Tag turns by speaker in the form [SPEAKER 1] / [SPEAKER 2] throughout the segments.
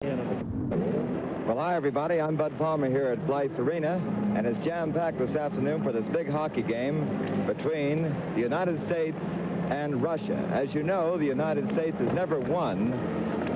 [SPEAKER 1] Well, hi, everybody. I'm Bud Palmer here at Blythe Arena, and it's jam-packed this afternoon for this big hockey game between the United States and Russia. As you know, the United States has never won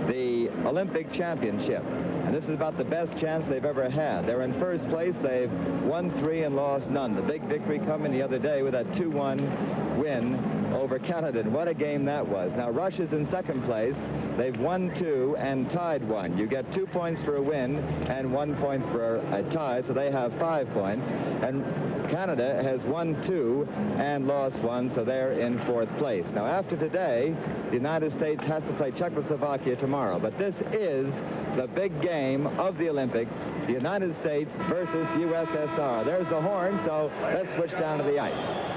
[SPEAKER 1] the Olympic championship, and this is about the best chance they've ever had. They're in first place. They've won 3 and lost none. The big victory coming the other day with that 2-1 win over Canada, and what a game that was. Now, Russia's in second place. They've won 2 and tied 1. You get 2 points for a win and 1 point for a tie, so they have 5 points. And Canada has won 2 and lost 1, so they're in fourth place. Now, after today, the United States has to play Czechoslovakia tomorrow. But this is the big game of the Olympics, the United States versus USSR. There's the horn, so let's switch down to the ice.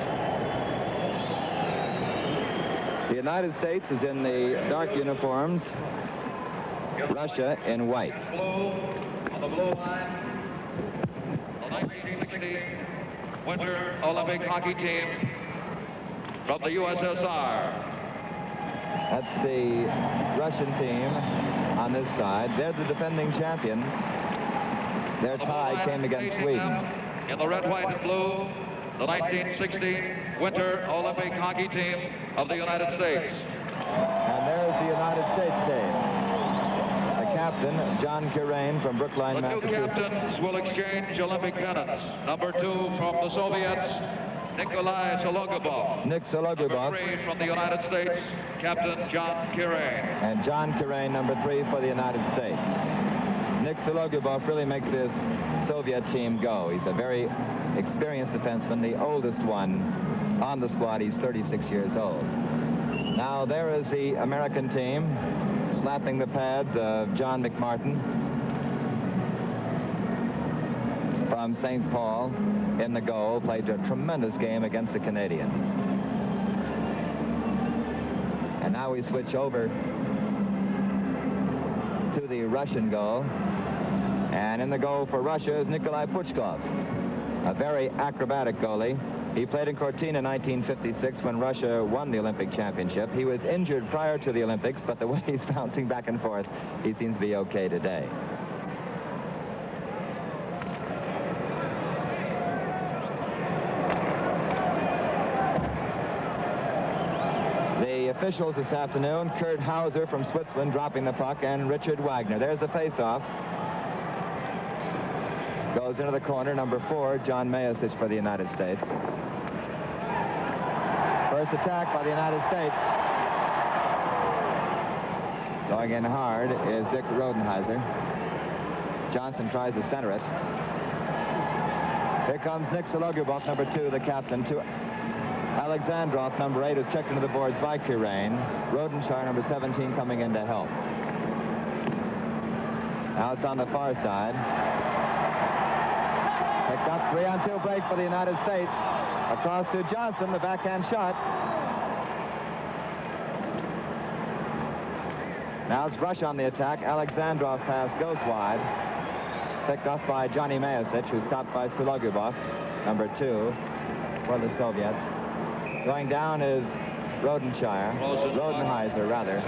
[SPEAKER 1] The United States is in the dark uniforms, Russia in white.
[SPEAKER 2] On the blue line, the 1960 Winter Olympic hockey team from the USSR.
[SPEAKER 1] That's the Russian team on this side. They're the defending champions. Their tie came against Sweden.
[SPEAKER 2] In the red, white, and blue, the 1960 Winter Olympic hockey team of the United States.
[SPEAKER 1] And there's the United States team. The captain, John Kirain from Brookline,
[SPEAKER 2] The two
[SPEAKER 1] Massachusetts.
[SPEAKER 2] captains will exchange Olympic pennants. Number 2 from the Soviets, Nikolai Sologubov.
[SPEAKER 1] Nick Sologubov.
[SPEAKER 2] Number 3 from the United States, Captain John Kirain.
[SPEAKER 1] And John Kirain, number 3 for the United States. Nick Sologubov really makes this Soviet team go. He's a very experienced defenseman, the oldest one on the squad. He's 36 years old. Now there is the American team slapping the pads of John McMartin from St. Paul in the goal. Played a tremendous game against the Canadians. And now we switch over to the Russian goal. And in the goal for Russia is Nikolai Puchkov, a very acrobatic goalie. He played in Cortina in 1956 when Russia won the Olympic championship. He was injured prior to the Olympics, but the way he's bouncing back and forth, he seems to be okay today. The officials this afternoon, Kurt Hauser from Switzerland dropping the puck, and Richard Wagner. There's a face-off. Goes into the corner, number 4, John Mayasich for the United States. First attack by the United States. Going in hard is Dick Rodenheiser. Johnson tries to center it. Here comes Nick Sologubov, number 2, the captain, to Alexandrov, number 8, is checked into the boards by Kirain. Rodenshire, number 17, coming in to help. Now it's on the far side. Picked up, 3-on-2 break for the United States. Across to Johnson, the backhand shot. Now it's Russia on the attack. Alexandrov pass goes wide. Picked up by Johnny Mayasich, who's stopped by Sologubov, number 2 for the Soviets. Going down is Rodenheiser, rather,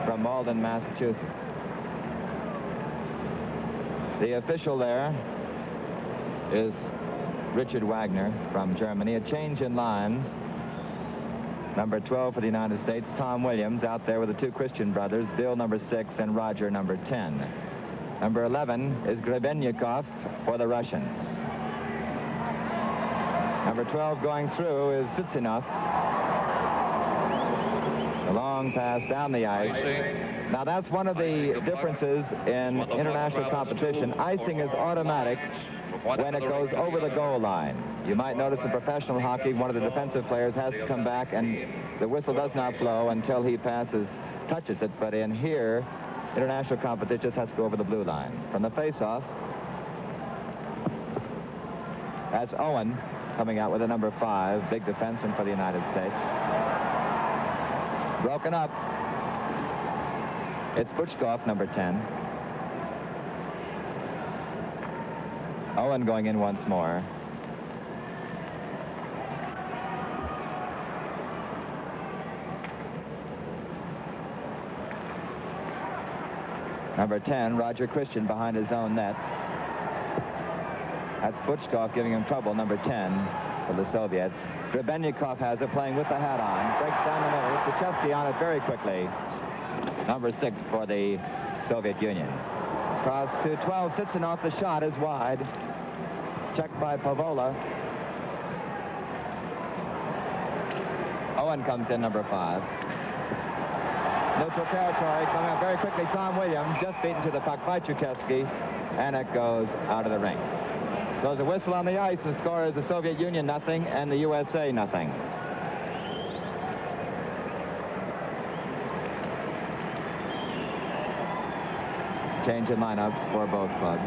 [SPEAKER 1] from Malden, Massachusetts. The official there is Richard Wagner from Germany. A change in lines. Number 12 for the United States, Tom Williams, out there with the 2 Christian brothers, Bill, number 6, and Roger, number 10. Number 11 is Grebennikov for the Russians. Number 12 going through is Sitsinov. A long pass down the ice. Now that's one of the differences in international competition. Icing is automatic when it goes over the goal line. You might notice in professional hockey, one of the defensive players has to come back and the whistle does not blow until he touches it. But in here, international competition just has to go over the blue line. From the face-off, that's Owen coming out with a number 5, big defenseman for the United States. Broken up. It's Puchkov, number 10. Owen going in once more. Number 10, Roger Christian, behind his own net. That's Butchkov giving him trouble, number 10, for the Soviets. Grebennikov has it, playing with the hat on. Breaks down the middle. Kuchevsky on it very quickly. Number 6 for the Soviet Union. Cross to 12. Sitsunov, the shot is wide. Checked by Pavola. Owen comes in, number 5. Neutral territory, coming up very quickly. Tom Williams just beaten to the puck by Chukevsky, and it goes out of the ring. So there's a whistle on the ice. The score is the Soviet Union 0 and the USA 0. Change in lineups for both clubs.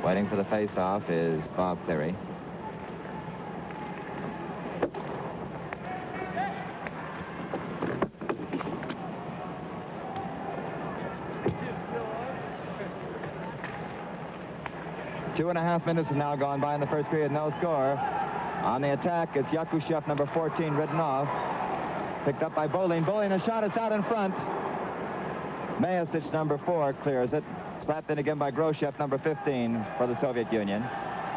[SPEAKER 1] Waiting for the face-off is Bob Cleary. Two and a half minutes have now gone by in the first period. No score. On the attack, it's Yakushev, number 14, ridden off. Picked up by Bolin. Bolin, a shot is out in front. Mayasich, number 4, clears it. Slapped in again by Groshev, number 15, for the Soviet Union.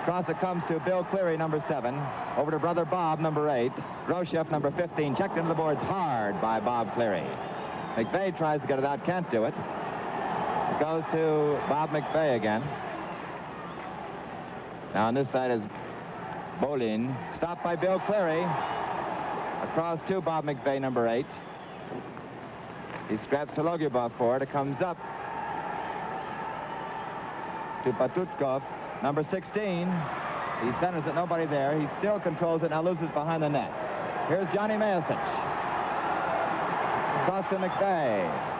[SPEAKER 1] Cross it comes to Bill Cleary, number 7. Over to brother Bob, number 8. Groshev, number 15, checked into the boards hard by Bob Cleary. McVeigh tries to get it out, can't do it. It goes to Bob McVeigh again. Now on this side is Bolin. Stopped by Bill Cleary. Across to Bob McVeigh, number 8. He scraps Sologyubov for it. It comes up to Patutkov, number 16. He centers it, nobody there. He still controls it, now loses behind the net. Here's Johnny Mayasich. Across to McVeigh.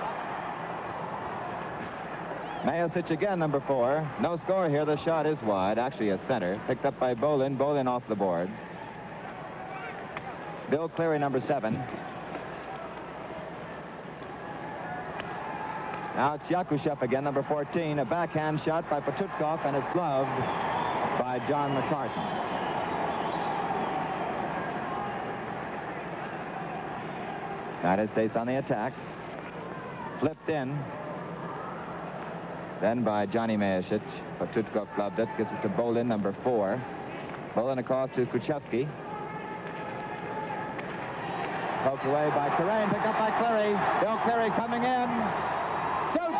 [SPEAKER 1] Mayasich again, number 4. No score here. The shot is wide, actually a center. Picked up by Bolin. Bolin off the boards. Bill Cleary, number 7. Now it's Yakushev again, number 14. A backhand shot by Patutkov, and it's gloved by John McCartan. United States on the attack. Flipped in. Then by Johnny Mayasich. Patutkov gloved it. Gives it to Bolin, number 4. Bolin across to Kuchevsky. Poked away by Karain. Picked up by Cleary. Bill Cleary coming in. Shoot!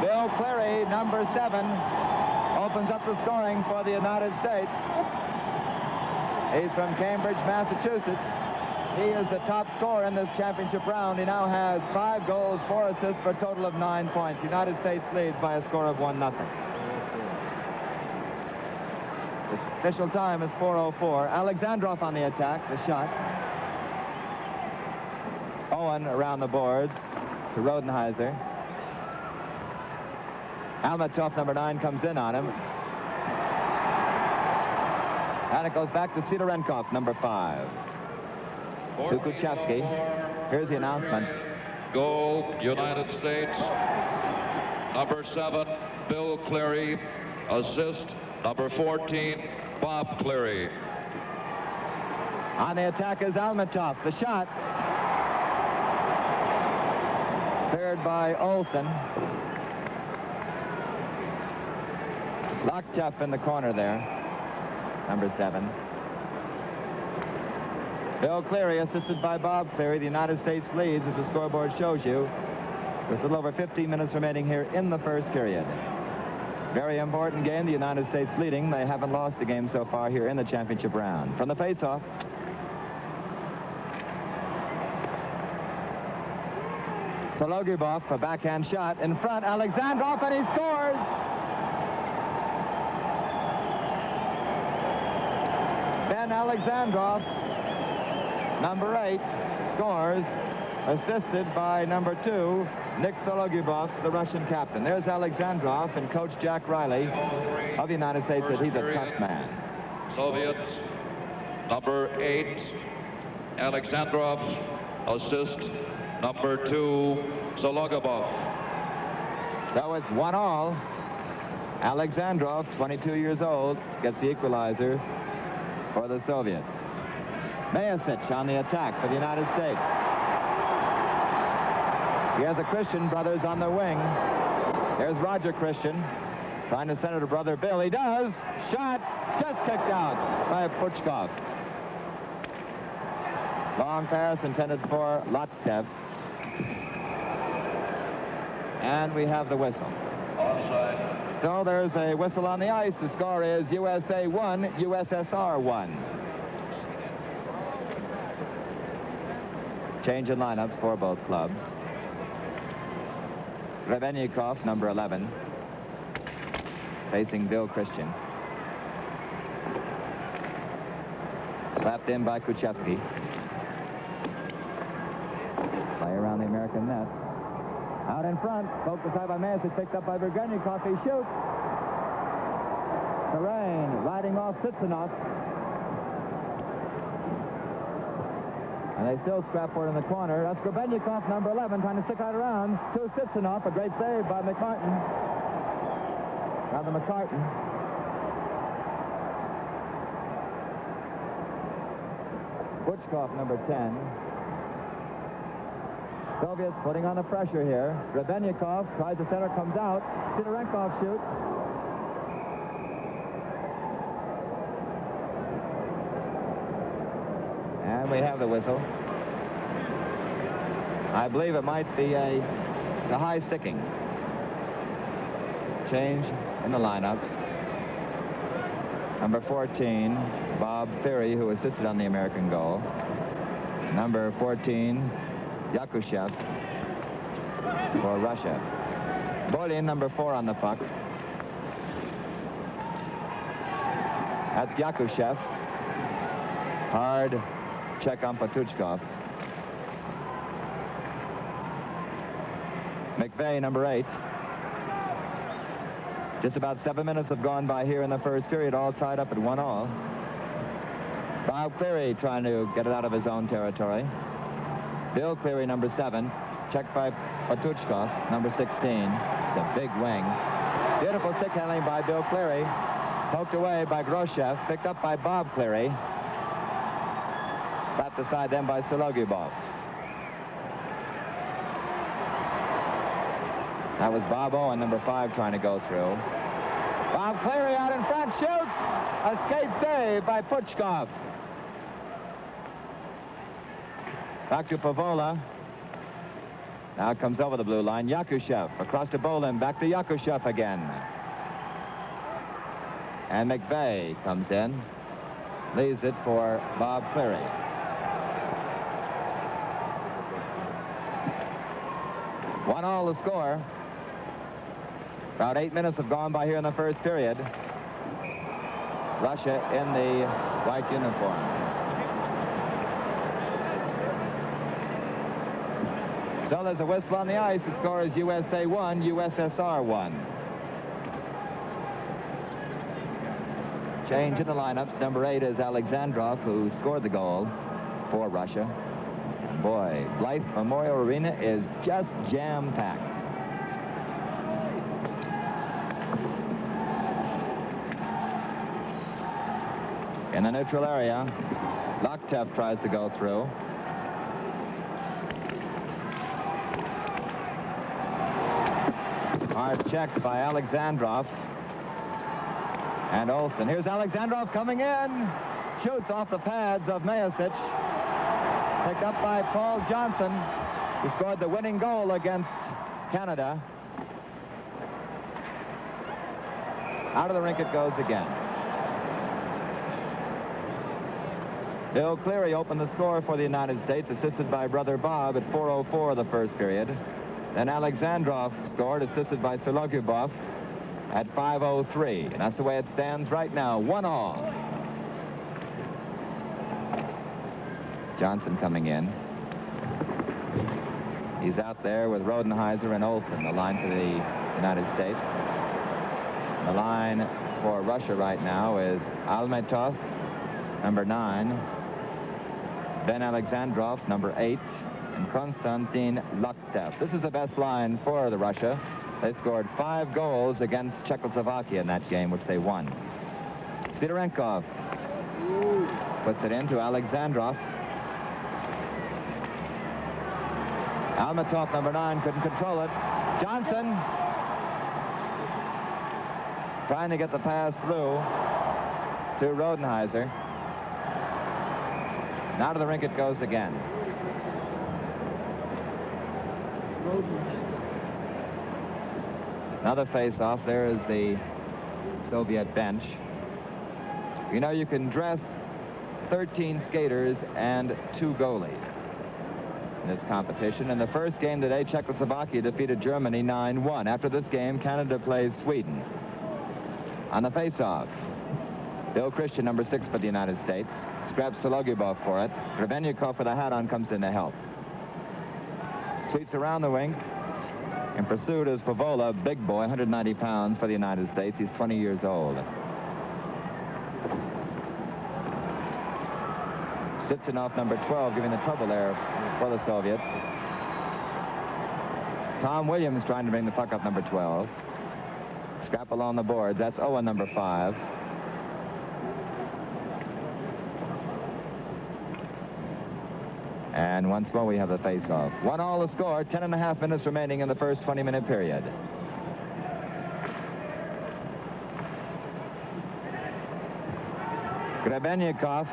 [SPEAKER 1] Bill Cleary, number 7, opens up the scoring for the United States. He's from Cambridge, Massachusetts. He is the top scorer in this championship round. He now has 5 goals, 4 assists for a total of 9 points. The United States leads by a score of 1-0. The official time is 4:04. Alexandrov on the attack, the shot. Owen around the boards to Rodenheiser. Almatov, number 9, comes in on him. And it goes back to Sidorenkov, number 5. To Kuchevsky. Here's the announcement.
[SPEAKER 2] Goal, United States. Number 7, Bill Cleary. Assist, number 14, Bob Cleary.
[SPEAKER 1] On the attack is Almatov. The shot. Cleared by Olsen. Locktough in the corner there. Number 7. Bill Cleary, assisted by Bob Cleary. The United States leads, as the scoreboard shows you, with a little over 15 minutes remaining here in the first period. Very important game. The United States leading. They haven't lost a game so far here in the championship round. From the face-off. Sologyubov, a backhand shot in front. Alexandrov, and he scores! Ben Alexandrov, number 8, scores, assisted by number 2, Nick Sologyubov, the Russian captain. There's Alexandrov, and Coach Jack Riley of the United States said he's a tough man.
[SPEAKER 2] Soviets, number 8, Alexandrov, assist, number 2, Sologyubov.
[SPEAKER 1] So it's 1-1. Alexandrov, 22 years old, gets the equalizer for the Soviets. Mayasich on the attack for the United States. He has the Christian brothers on the wing. There's Roger Christian trying to center to brother Bill. He does. Shot. Just kicked out by Puchkov. Long pass intended for Lottev. And we have the whistle. Offside. So there's a whistle on the ice. The score is USA 1, USSR 1. Change in lineups for both clubs. Grebennikov, number 11, facing Bill Christian. Slapped in by Kuchevsky. Play around the American net. Out in front, poked aside by Mayasich, picked up by Grebennikov. He shoots. Terrain riding off Sitsinov. And they still scrap for it in the corner. That's Grebennikov, number 11, trying to stick out around to Sitsinov. A great save by McMartin. Rather McCartan. Puchkov, number 10. Soviets putting on the pressure here. Grebennikov tries to center, comes out. Sidorenkov shoots. And we have the whistle. I believe it might be a high sticking. Change in the lineups. Number 14, Bob Ferry, who assisted on the American goal. Number 14, Yakushev for Russia. Bolin, number 4 on the puck. That's Yakushev. Hard check on Patuchkov. McVeigh, number 8. Just about 7 minutes have gone by here in the first period, all tied up at 1-1. Bob Cleary trying to get it out of his own territory. Bill Cleary, number 7. Checked by Patuchkov, number 16. It's a big wing. Beautiful stick handling by Bill Cleary. Poked away by Groshev. Picked up by Bob Cleary. Slapped aside then by Sologubov. That was Bob Owen, number 5, trying to go through. Bob Cleary out in front, shoots! A skate save by Puchkov. Back to Pavola. Now comes over the blue line. Yakushev across to Bolin. Back to Yakushev again. And McVeigh comes in. Leaves it for Bob Cleary. One all the score. About 8 minutes have gone by here in the first period. Russia in the white uniform. So there's a whistle on the ice. The score is USA 1, USSR 1. Change in the lineups. Number 8 is Alexandrov, who scored the goal for Russia. Boy, Blythe Memorial Arena is just jam-packed. In the neutral area, Lottev tries to go through. Hard checks by Alexandrov and Olsen. Here's Alexandrov coming in. Shoots off the pads of Mayasich. Picked up by Paul Johnson, who scored the winning goal against Canada. Out of the rink it goes again. Bill Cleary opened the score for the United States, assisted by brother Bob at 4:04 of the first period. Then Alexandrov scored, assisted by Sologubov at 5:03. And that's the way it stands right now, 1-1. Johnson coming in. He's out there with Rodenheiser and Olsen, the line for the United States. The line for Russia right now is Almetov, number 9, Ben Alexandrov, number 8, and Konstantin Lottev. This is the best line for the Russia. They scored 5 goals against Czechoslovakia in that game, which they won. Sidorenkov puts it into Alexandrov. Almatov, number 9, couldn't control it. Johnson trying to get the pass through to Rodenheiser. Now to the rink it goes again. Another face-off. There is the Soviet bench. You know, you can dress 13 skaters and 2 goalies in this competition. In the first game today, Czechoslovakia defeated Germany 9-1. After this game, Canada plays Sweden. On the face-off, Bill Christian, number 6 for the United States, scraps Sologyubov for it. Grebenyakov with a hat on comes in to help. Sweeps around the rink. In pursuit is Pavola, big boy, 190 pounds for the United States. He's 20 years old. Sitsinov, number 12, giving the trouble there for the Soviets. Tom Williams trying to bring the puck up, number 12. Scrap along the boards. That's Owen, number 5. And once more we have the face-off. 1-1 the score. 10.5 minutes remaining in the first 20-minute period. Grebenyakov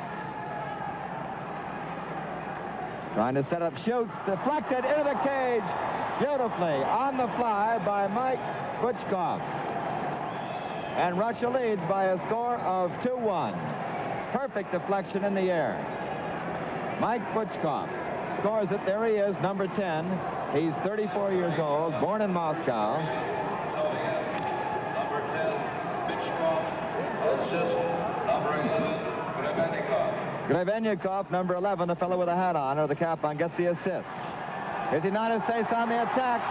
[SPEAKER 1] trying to set up, shoots, deflected into the cage beautifully on the fly by Mike Butchkov. And Russia leads by a score of 2-1. Perfect deflection in the air. Mike Butchkov scores it. There he is, number 10. He's 34 years old, born in Moscow.
[SPEAKER 2] Number 10, Butchkov. Assist, number 11, Grebenyakov.
[SPEAKER 1] Grebenyakov, number 11, the fellow with the hat on, or the cap on, gets the assist. Here's the United States on the attack.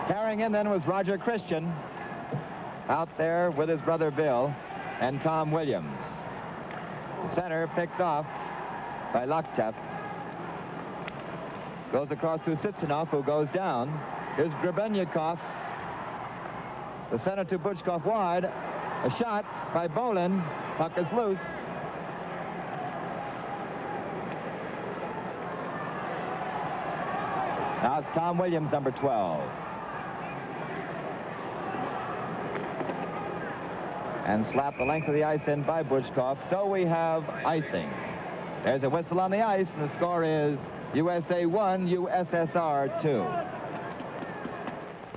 [SPEAKER 1] Carrying in then was Roger Christian, out there with his brother Bill and Tom Williams. The center picked off by Loktev. Goes across to Sitsinov, who goes down. Here's Grebenyakov. The center to Butchkov wide. A shot by Bolin. Puck is loose. Now it's Tom Williams, number 12. And slapped the length of the ice in by Butchkov. So we have icing. There's a whistle on the ice, and the score is USA 1, USSR 2.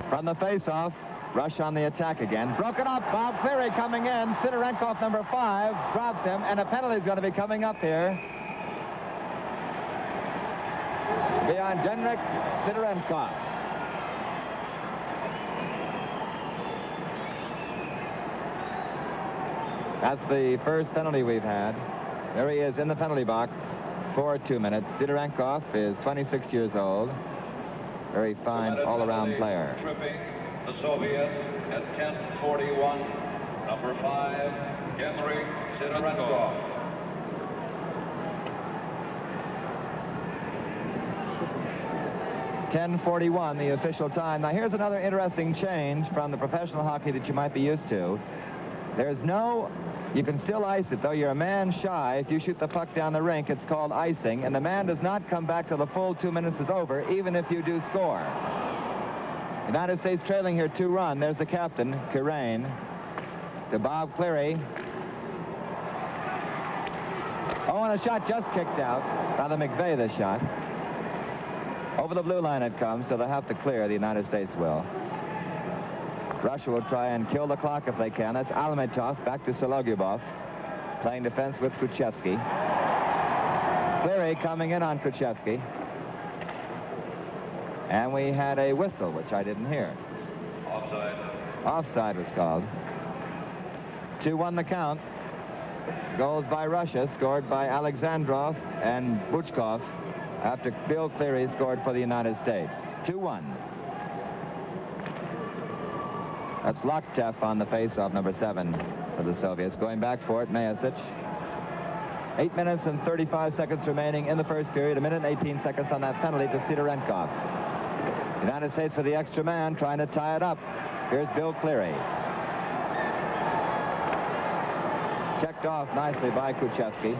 [SPEAKER 1] From the face-off, Russia on the attack again. Broken up, Bob Cleary coming in. Sidorenkov, number 5, drops him, and a penalty is going to be coming up here. Beyond Jenrik Sidorenkov. That's the first penalty we've had. There he is in the penalty box for 2 minutes. Sidorenkov is 26 years old. Very fine all-around player.
[SPEAKER 2] Tripping the Soviet at 10:41. Number 5, Henry Sidorenkov.
[SPEAKER 1] .10:41, the official time. Now here's another interesting change from the professional hockey that you might be used to. There's no, you can still ice it, though you're a man shy. If you shoot the puck down the rink, it's called icing, and the man does not come back till the full 2 minutes is over, even if you do score. United States trailing here 2-run. There's the captain, Kirain, to Bob Cleary. Oh, and a shot just kicked out. Rather McVeigh, this shot. Over the blue line it comes, so they'll have to clear. The United States will. Russia will try and kill the clock if they can. That's Almatov back to Sologyubov, playing defense with Kuchevsky. Cleary coming in on Kuchevsky. And we had a whistle, which I didn't hear.
[SPEAKER 2] Offside.
[SPEAKER 1] Offside was called. 2-1 the count. Goals by Russia, scored by Alexandrov and Butchkov, after Bill Cleary scored for the United States. 2-1. That's Loktev on the face-off, number 7 for the Soviets. Going back for it, Mayasic. 8 minutes and 35 seconds remaining in the first period. 1 minute and 18 seconds on that penalty to Sidorenkov. United States with the extra man trying to tie it up. Here's Bill Cleary. Checked off nicely by Kuchevsky.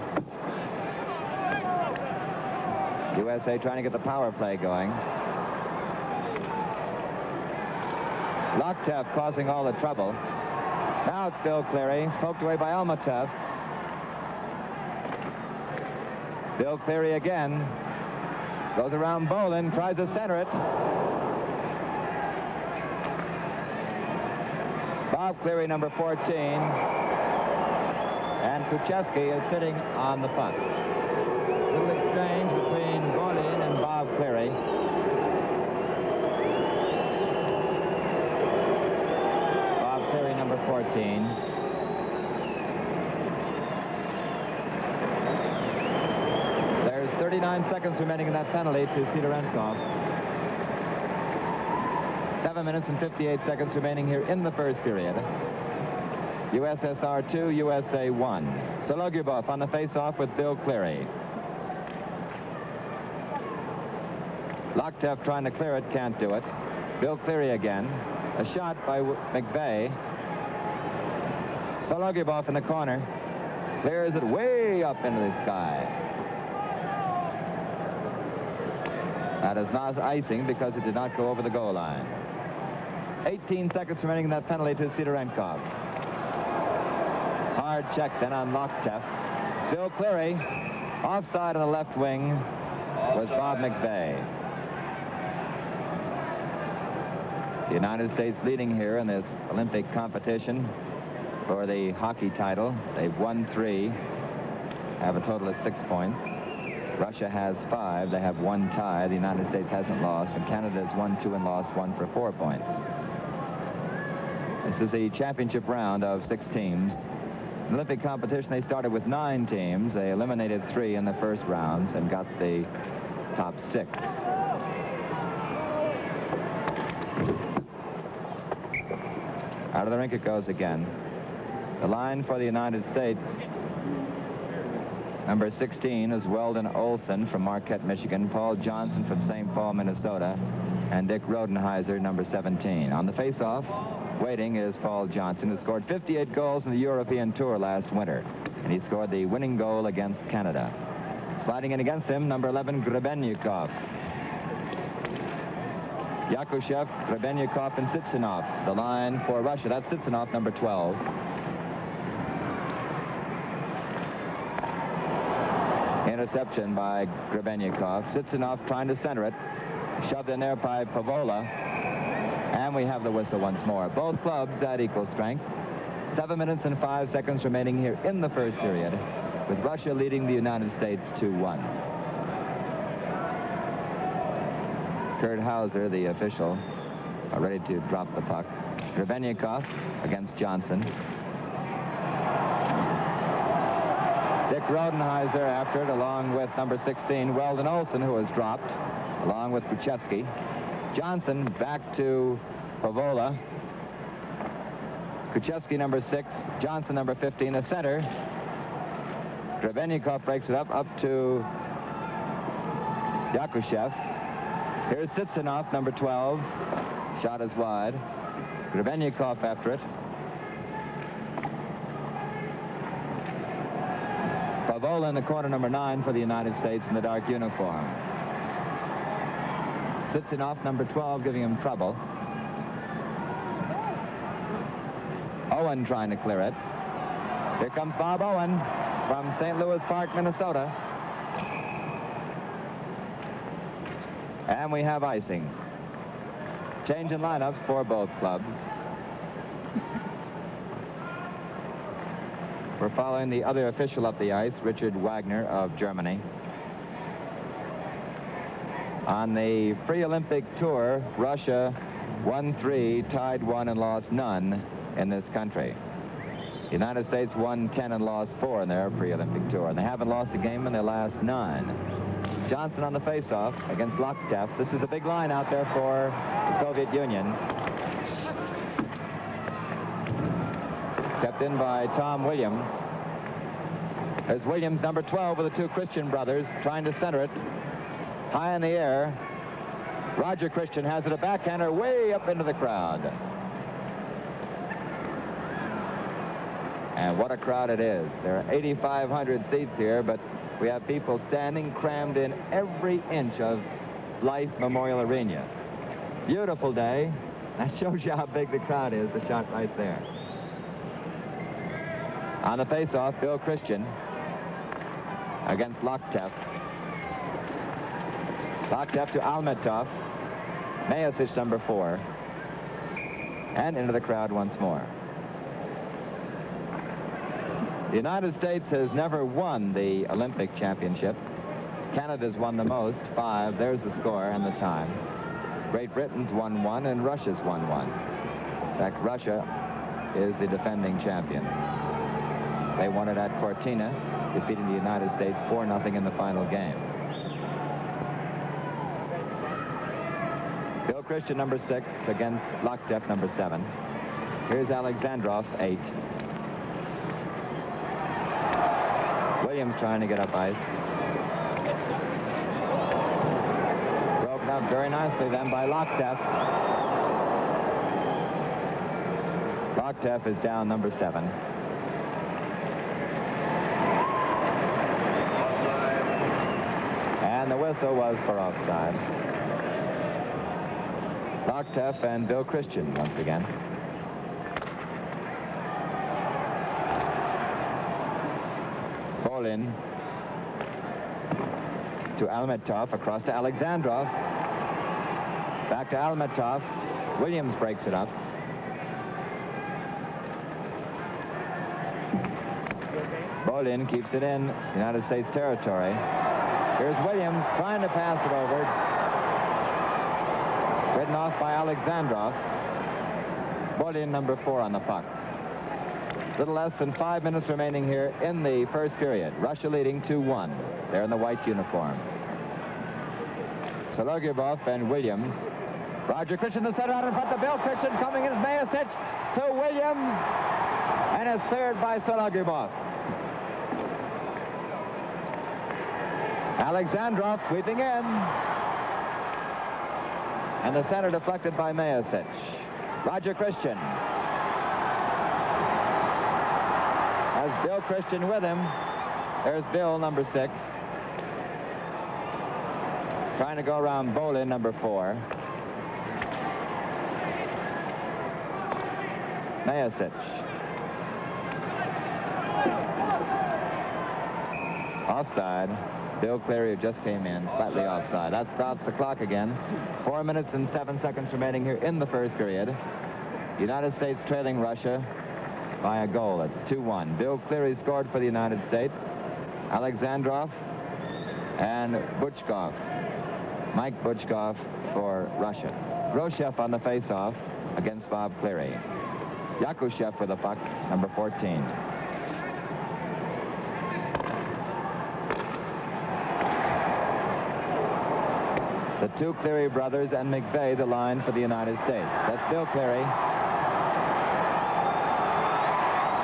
[SPEAKER 1] USA trying to get the power play going. Loktev causing all the trouble. Now it's Bill Cleary, poked away by Almatev. Bill Cleary again. Goes around Bolin, tries to center it. Bob Cleary, number 14. And Kuchevsky is sitting on the punt. Little exchange between Bolin and Bob Cleary. Bob Cleary, number 14. There's 39 seconds remaining in that penalty to Sidorenkov. 7 minutes and 58 seconds remaining here in the first period. USSR 2, USA 1. Sologyubov on the face-off with Bill Cleary. Loktev trying to clear it, can't do it. Bill Cleary again. A shot by McVeigh. Sologyubov in the corner. Clears it way up into the sky. That is not icing because it did not go over the goal line. 18 seconds remaining in that penalty to Sidorenkov. Hard check then on Loktev. Bill Cleary. Offside on the left wing was Bob McVeigh. The United States leading here in this Olympic competition for the hockey title. They've won 3, have a total of 6 points. Russia has 5. They have 1 tie. The United States hasn't lost, and Canada has won 2 and lost 1 for 4 points. This is the championship round of 6 teams. In the Olympic competition, they started with 9 teams. They eliminated 3 in the first rounds and got the top 6. Out of the rink it goes again. The line for the United States, number 16 is Weldon Olson from Marquette, Michigan, Paul Johnson from St. Paul, Minnesota, and Dick Rodenheiser, number 17. On the face-off, waiting is Paul Johnson, who scored 58 goals in the European Tour last winter, and he scored the winning goal against Canada. Sliding in against him, number 11, Grebenyukov. Yakushev, Grebenyukov, and Sitsinov. The line for Russia, that's Sitsinov, number 12. Interception by Grebenyukov. Sitsinov trying to center it. Shoved in there by Pavola. And we have the whistle once more. Both clubs at equal strength. 7 minutes and 5 seconds remaining here in the first period, with Russia leading the United States 2-1. Kurt Hauser, the official, are ready to drop the puck. Grebenyukov against Johnson. Dick Rodenheiser after it, along with number 16, Weldon Olson, who was dropped, along with Kuchevsky. Johnson back to Pavola. Kuchevsky, number 6. Johnson, number 15, the center. Grebenyukov breaks it up to Yakushev. Here's Sitsinov, number 12. Shot is wide. Grebenyukov after it. Pavola in the corner, number 9 for the United States in the dark uniform. Sitsinov, number 12, giving him trouble. Owen trying to clear it. Here comes Bob Owen from St. Louis Park, Minnesota. And we have icing. Change in lineups for both clubs. We're following the other official up the ice, Richard Wagner of Germany. On the pre-Olympic tour, Russia won 3, tied 1, and lost none in this country. The United States won 10 and lost 4 in their pre-Olympic tour, and they haven't lost a game in their last 9. Johnson on the face-off against Loktev. This is a big line out there for the Soviet Union. Kept in by Tom Williams. There's Williams, number 12, with the 2 Christian brothers, trying to center it. High in the air. Roger Christian has it, a backhander way up into the crowd. And what a crowd it is. There are 8,500 seats here, but we have people standing crammed in every inch of Blythe Memorial Arena. Beautiful day. That shows you how big the crowd is, the shot right there. On the face-off, Bill Christian against Loktev. Loktev to Almetov. Mayasich, number 4. And into the crowd once more. The United States has never won the Olympic championship. Canada's won the most, 5. There's the score and the time. Great Britain's won 1, and Russia's won 1. In fact, Russia is the defending champion. They won it at Cortina, defeating the United States 4-0 in the final game. Bill Christian, number 6, against Loktev, number 7. Here's Alexandrov, 8. Williams trying to get up ice. Broken up very nicely then by Loktev. Loktev is down, number 7. And the whistle was for offside. Loktev and Bill Christian once again. Bolin to Almetov, across to Alexandrov. Back to Almetov. Williams breaks it up. Bolin keeps it in United States territory. Here's Williams trying to pass it over. Ridden off by Alexandrov. Bolin, number 4, on the puck. Little less than 5 minutes remaining here in the first period. Russia leading 2-1. They're in the white uniforms. Sologyubov and Williams. Roger Christian, the center out in front. The Bill Christian coming in as Mayasich to Williams. And is cleared by Sologyubov. Alexandrov sweeping in. And the center deflected by Mayasich. Roger Christian. Has Bill Christian with him. There's Bill, number 6. Trying to go around Bolin, number 4. Mayasich. Offside. Bill Cleary, who just came in, slightly offside. That stops the clock again. 4 minutes and 7 seconds remaining here in the first period. United States trailing Russia by a goal. It's 2-1. Bill Cleary scored for the United States. Alexandrov and Butchkov. Mike Butchkov for Russia. Groshev on the face-off against Bob Cleary. Yakushev with the puck, number 14. The 2 Cleary brothers and McVeigh, the line for the United States. That's Bill Cleary.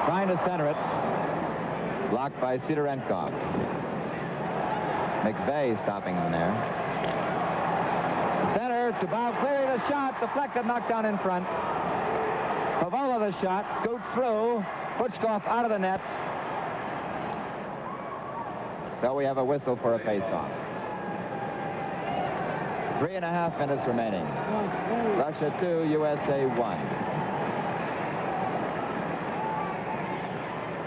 [SPEAKER 1] Trying to center it. Blocked by Sidorenkov. McVeigh stopping him there. The center to Bob Cleary. The shot deflected, knocked down in front. Pavola the shot, scoots through. Butchkov out of the net. So we have a whistle for a face-off. 3.5 minutes remaining. Russia 2, USA 1.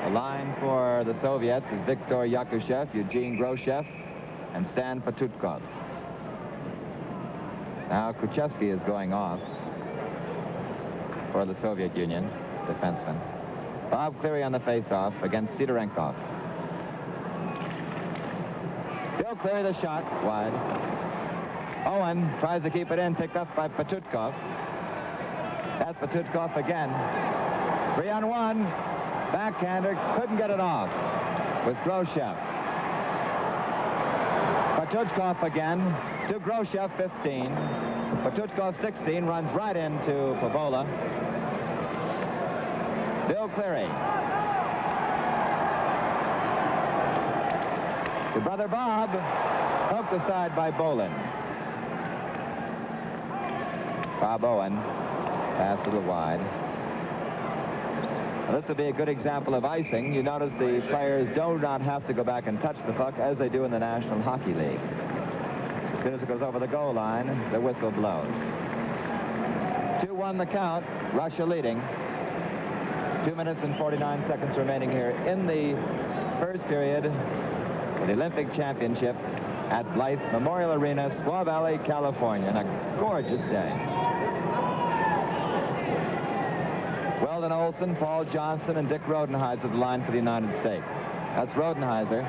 [SPEAKER 1] The line for the Soviets is Viktor Yakushev, Eugene Groshev, and Stan Patutkov. Now Kuchevsky is going off for the Soviet Union, defenseman. Bob Cleary on the face-off against Sidorenkov. Bill Cleary the shot, wide. Owen tries to keep it in, picked up by Patutkov. That's Patutkov again. 3-on-1. Backhander, couldn't get it off. With Groshev. Patutkov again to Groshev, 15. Patutkov, 16, runs right into Pavola. Bill Cleary. To brother Bob. Poked aside by Bolin. Bob Owen. Pass a little wide. Now, this would be a good example of icing. You notice the players do not have to go back and touch the puck as they do in the National Hockey League. As soon as it goes over the goal line, the whistle blows. 2-1 the count. Russia leading. 2 minutes and 49 seconds remaining here in the first period for the Olympic Championship at Blythe Memorial Arena, Squaw Valley, California. And a gorgeous day. Weldon Olson, Paul Johnson, and Dick Rodenheiser the line for the United States. That's Rodenheiser.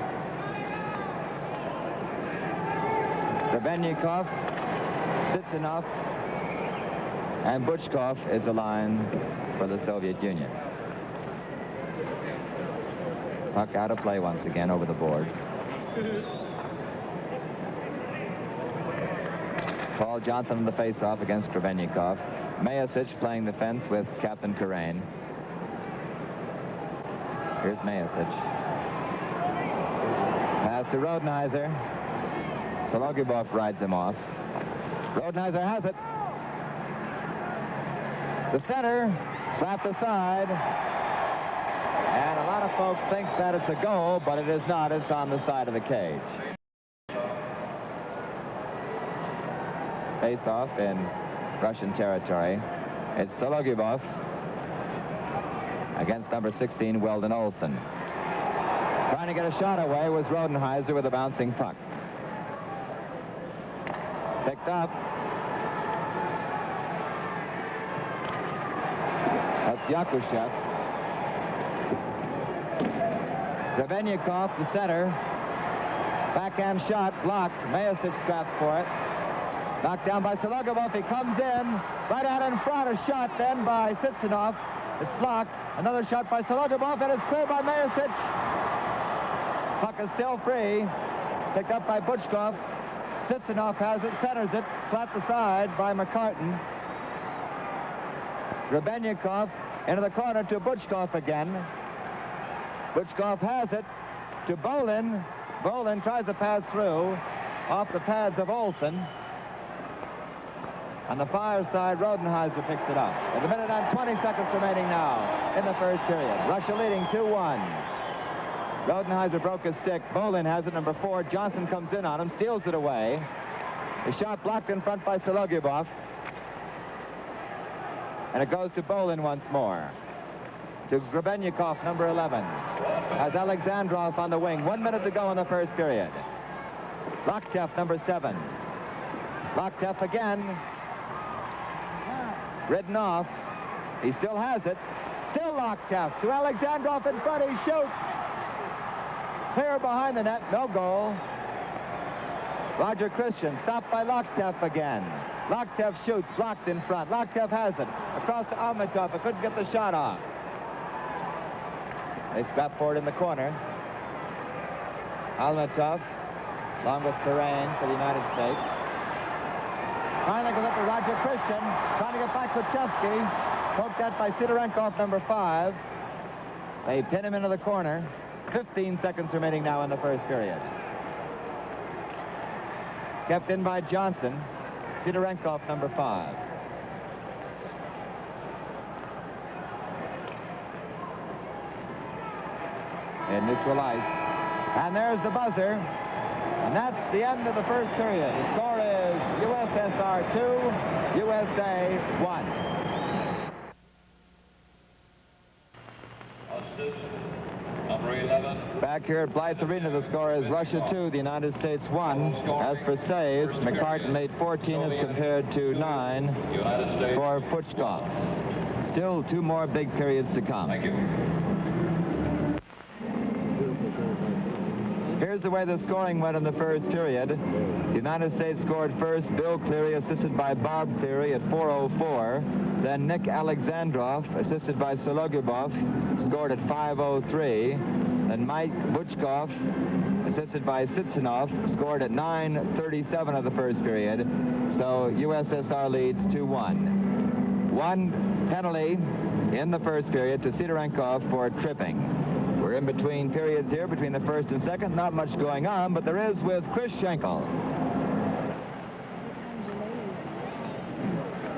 [SPEAKER 1] Grebennikov, Sitsinov, and Butchkov is the line for the Soviet Union. Puck out of play once again over the boards. Paul Johnson in the face-off against Grebennikov. Mayasic playing the fence with Captain Karain. Here's Mayasic. Pass to Rodenheiser. Sologubov rides him off. Rodenheiser has it. The center, slapped aside. And a lot of folks think that it's a goal, but it is not. It's on the side of the cage. Face-off in Russian territory. It's Sologubov against number 16, Weldon Olson. Trying to get a shot away was Rodenheiser with a bouncing puck. Picked up. That's Yakushev. Grebennikov, the center. Backhand shot, blocked. Mayasic scraps for it. Knocked down by Sologubov. He comes in. Right out in front. A shot then by Sitsinov. It's blocked. Another shot by Sologubov, and it's cleared by Mayasic. Puck is still free. Picked up by Butchkov. Sitsinov has it, centers it. Slapped aside by McCartan. Grebennikov into the corner to Butchkov again. Butchkov has it to Bolin. Bolin tries to pass through off the pads of Olson. On the far side, Rodenheiser picks it up. With a minute and 20 seconds remaining now in the first period. Russia leading 2-1. Rodenheiser broke his stick. Bolin has it, number 4. Johnson comes in on him, steals it away. The shot blocked in front by Sologubov. And it goes to Bolin once more. To Grebennikov, number 11. Has Alexandrov on the wing. 1 minute to go in the first period. Loktev, number 7. Loktev again. Ridden off. He still has it. Still Loktev to Alexandrov in front. He shoots. Clear behind the net. No goal. Roger Christian stopped by Loktev again. Loktev shoots. Blocked in front. Loktev has it. Across to Almatov. But couldn't get the shot off. They scrap for it in the corner. Almatov, along with Karain for the United States. Finally goes up to Roger Christian, trying to get by Kuchevsky. Poked at by Sidorenkov, number 5. They pin him into the corner. 15 seconds remaining now in the first period. Kept in by Johnson. Sidorenkov, number 5. In neutral ice. And there's the buzzer. And that's the end of the first period. The score is USSR 2, USA 1.
[SPEAKER 2] Number 11.
[SPEAKER 1] Back here at Blythe Arena, the score is Russia 2, the United States 1. As for saves, McCartan made 14 as compared to 9 for Puchkov. Still 2 more big periods to come.
[SPEAKER 2] Thank you.
[SPEAKER 1] Here's the way the scoring went in the first period. The United States scored first. Bill Cleary, assisted by Bob Cleary at 4:04. Then Nick Alexandrov, assisted by Sologubov, scored at 5:03. Then Mike Butchkov, assisted by Sitsinov, scored at 9:37 of the first period. So USSR leads 2-1. 1 penalty in the first period to Sidorenkov for tripping. We're in between periods here, between the first and second. Not much going on, but there is with Chris Schenkel.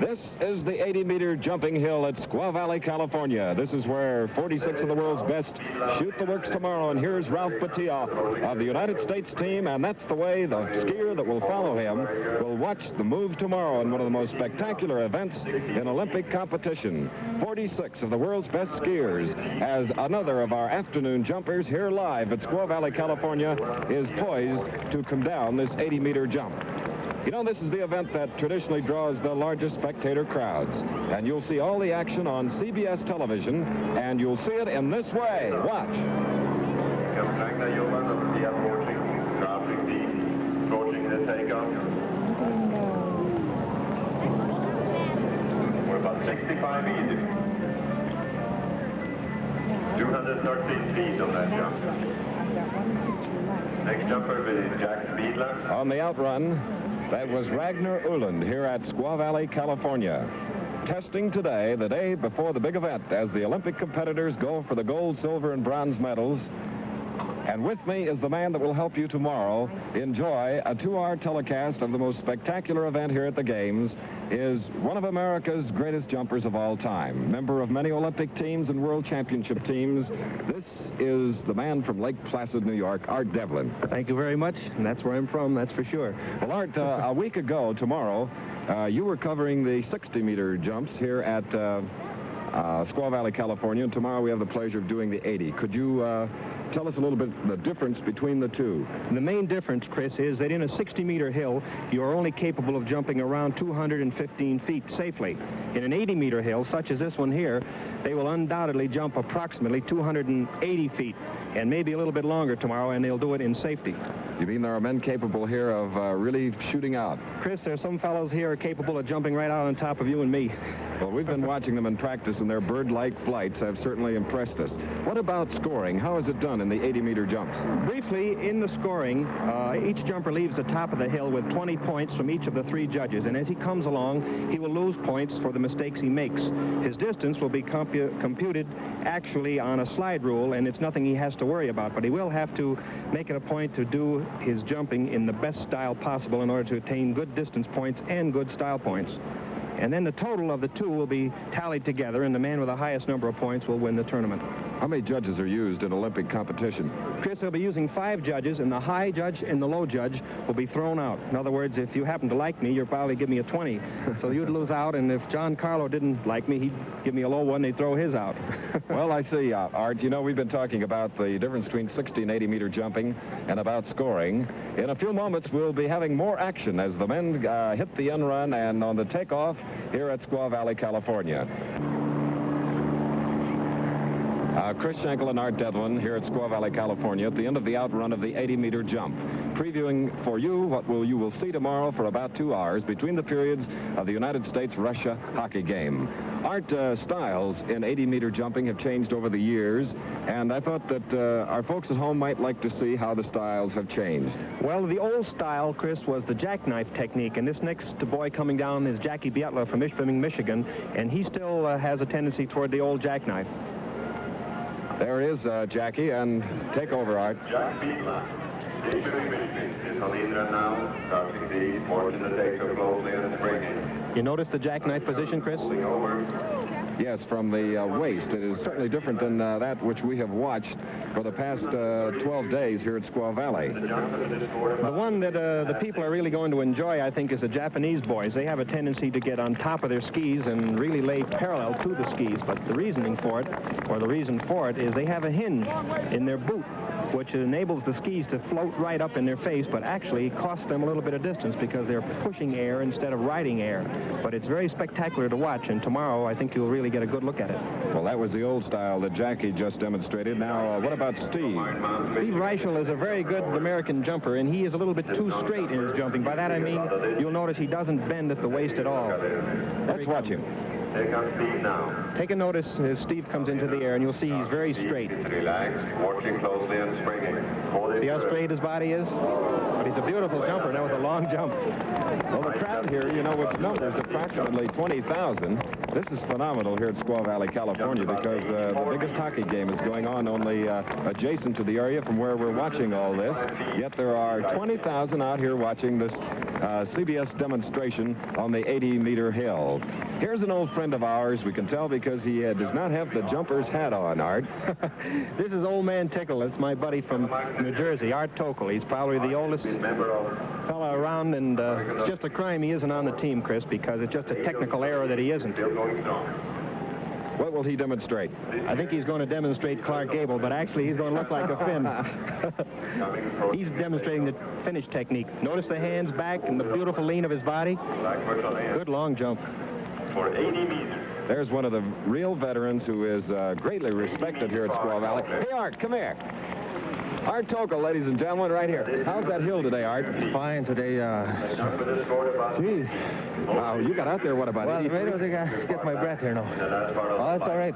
[SPEAKER 3] This is the 80-meter jumping hill at Squaw Valley, California. This is where 46 of the world's best shoot the works tomorrow. And here's Ralph Patia of the United States team. And that's the way the skier that will follow him will watch the move tomorrow in one of the most spectacular events in Olympic competition. 46 of the world's best skiers, as another of our afternoon jumpers here live at Squaw Valley, California, is poised to come down this 80-meter jump. You know, this is the event that traditionally draws the largest spectator crowds. And you'll see all the action on CBS television, and you'll see it in this way. Watch.
[SPEAKER 4] We're about 65 meters. 213 feet on that jump. Next jumper is Jack Speedler.
[SPEAKER 3] On the outrun, that was Ragnar Uland here at Squaw Valley, California. Testing today, the day before the big event, as the Olympic competitors go for the gold, silver, and bronze medals. And with me is the man that will help you tomorrow enjoy a 2-hour telecast of the most spectacular event here at the Games. Is one of America's greatest jumpers of all time, member of many Olympic teams and World Championship teams. This is the man from Lake Placid, New York, Art Devlin.
[SPEAKER 5] Thank you very much, and that's where I'm from, that's for sure.
[SPEAKER 3] Well, Art, a week ago tomorrow, you were covering the 60-meter jumps here at Squaw Valley, California, and tomorrow we have the pleasure of doing the 80. Could you tell us a little bit the difference between the two?
[SPEAKER 5] The main difference, Chris, is that in a 60-meter hill, you are only capable of jumping around 215 feet safely. In an 80-meter hill, such as this one here, they will undoubtedly jump approximately 280 feet, and maybe a little bit longer tomorrow, and they'll do it in safety.
[SPEAKER 3] You mean there are men capable here of really shooting out?
[SPEAKER 5] Chris, there are some fellows here capable of jumping right out on top of you and me.
[SPEAKER 3] Well, we've been watching them in practice, and their bird-like flights have certainly impressed us. What about scoring? How is it done in the 80-meter jumps?
[SPEAKER 5] Briefly, in the scoring, each jumper leaves the top of the hill with 20 points from each of the 3 judges, and as he comes along, he will lose points for the mistakes he makes. His distance will be computed actually on a slide rule, and it's nothing he has to worry about, but he will have to make it a point to do his jumping in the best style possible in order to attain good distance points and good style points. And then the total of the two will be tallied together, and the man with the highest number of points will win the tournament.
[SPEAKER 3] How many judges are used in Olympic competition?
[SPEAKER 5] Chris, they'll be using 5 judges, and the high judge and the low judge will be thrown out. In other words, if you happen to like me, you'll probably give me a 20. So you'd lose out, and if John Carlo didn't like me, he'd give me a low one, they'd throw his out.
[SPEAKER 3] Well, I see, Art. You know, we've been talking about the difference between 60 and 80-meter jumping and about scoring. In a few moments, we'll be having more action as the men hit the end run and on the takeoff here at Squaw Valley, California. Chris Schenkel and Art Devlin here at Squaw Valley, California, at the end of the outrun of the 80-meter jump, previewing for you what you will see tomorrow for about 2 hours between the periods of the United States-Russia hockey game. Art, styles in 80-meter jumping have changed over the years, and I thought that our folks at home might like to see how the styles have changed.
[SPEAKER 5] Well, the old style, Chris, was the jackknife technique, and this next boy coming down is Jackie Bietla from Ishpeming, Michigan, and he still has a tendency toward the old jackknife.
[SPEAKER 3] There is Jackie, and take over, Art.
[SPEAKER 4] Jack Speedler. Ishpeming, Michigan is on the inner now, starting the portion that takes so closely and springing.
[SPEAKER 5] You notice the jackknife position, Chris?
[SPEAKER 4] Moving over.
[SPEAKER 3] Yes, from the waist. It is certainly different than that which we have watched for the past 12 days here at Squaw Valley.
[SPEAKER 5] The one that the people are really going to enjoy, I think, is the Japanese boys. They have a tendency to get on top of their skis and really lay parallel to the skis, but the reasoning for it, or the reason for it, is they have a hinge in their boot, which enables the skis to float right up in their face, but actually costs them a little bit of distance because they're pushing air instead of riding air. But it's very spectacular to watch, and tomorrow I think you'll really get a good look at it.
[SPEAKER 3] Well, that was the old style that Jackie just demonstrated. Now, what about Steve?
[SPEAKER 5] Steve Reichel is a very good American jumper, and he is a little bit too straight in his jumping. By that I mean, you'll notice he doesn't bend at the waist at all.
[SPEAKER 3] Let's watch him.
[SPEAKER 4] Take on speed now.
[SPEAKER 5] Take a notice as Steve comes into the air, and you'll see he's very straight.
[SPEAKER 4] Relax, watching closely and springing.
[SPEAKER 5] See how straight his body is? But he's a beautiful jumper. That was a long jump.
[SPEAKER 3] Well, the crowd here, you know, its numbers approximately 20,000. This is phenomenal here at Squaw Valley, California, because the biggest hockey game is going on only adjacent to the area from where we're watching all this. Yet there are 20,000 out here watching this CBS demonstration on the 80-meter hill. Here's an old friend of ours. We can tell because he does not have the jumper's hat on, Art.
[SPEAKER 5] This is Old Man Tickle. It's my buddy from New Jersey, Art Tokel. He's probably the oldest fella around, and it's just a crime he isn't on the team, Chris, because it's just a technical error that he isn't.
[SPEAKER 3] What will he demonstrate?
[SPEAKER 5] I think he's going to demonstrate Clark Gable, but actually he's going to look like a Finn. He's demonstrating the finish technique. Notice the hands back and the beautiful lean of his body. Good long jump.
[SPEAKER 4] For 80 meters.
[SPEAKER 3] There's one of the real veterans who is greatly respected here at Squaw Valley. Hey, Art, come here. Art Tokel, ladies and gentlemen, right here. How's that hill today, Art?
[SPEAKER 6] Fine today.
[SPEAKER 3] Gee. Wow, you got out there, what about
[SPEAKER 6] Well,
[SPEAKER 3] it?
[SPEAKER 6] I don't think I get my breath here now. Oh, that's all right.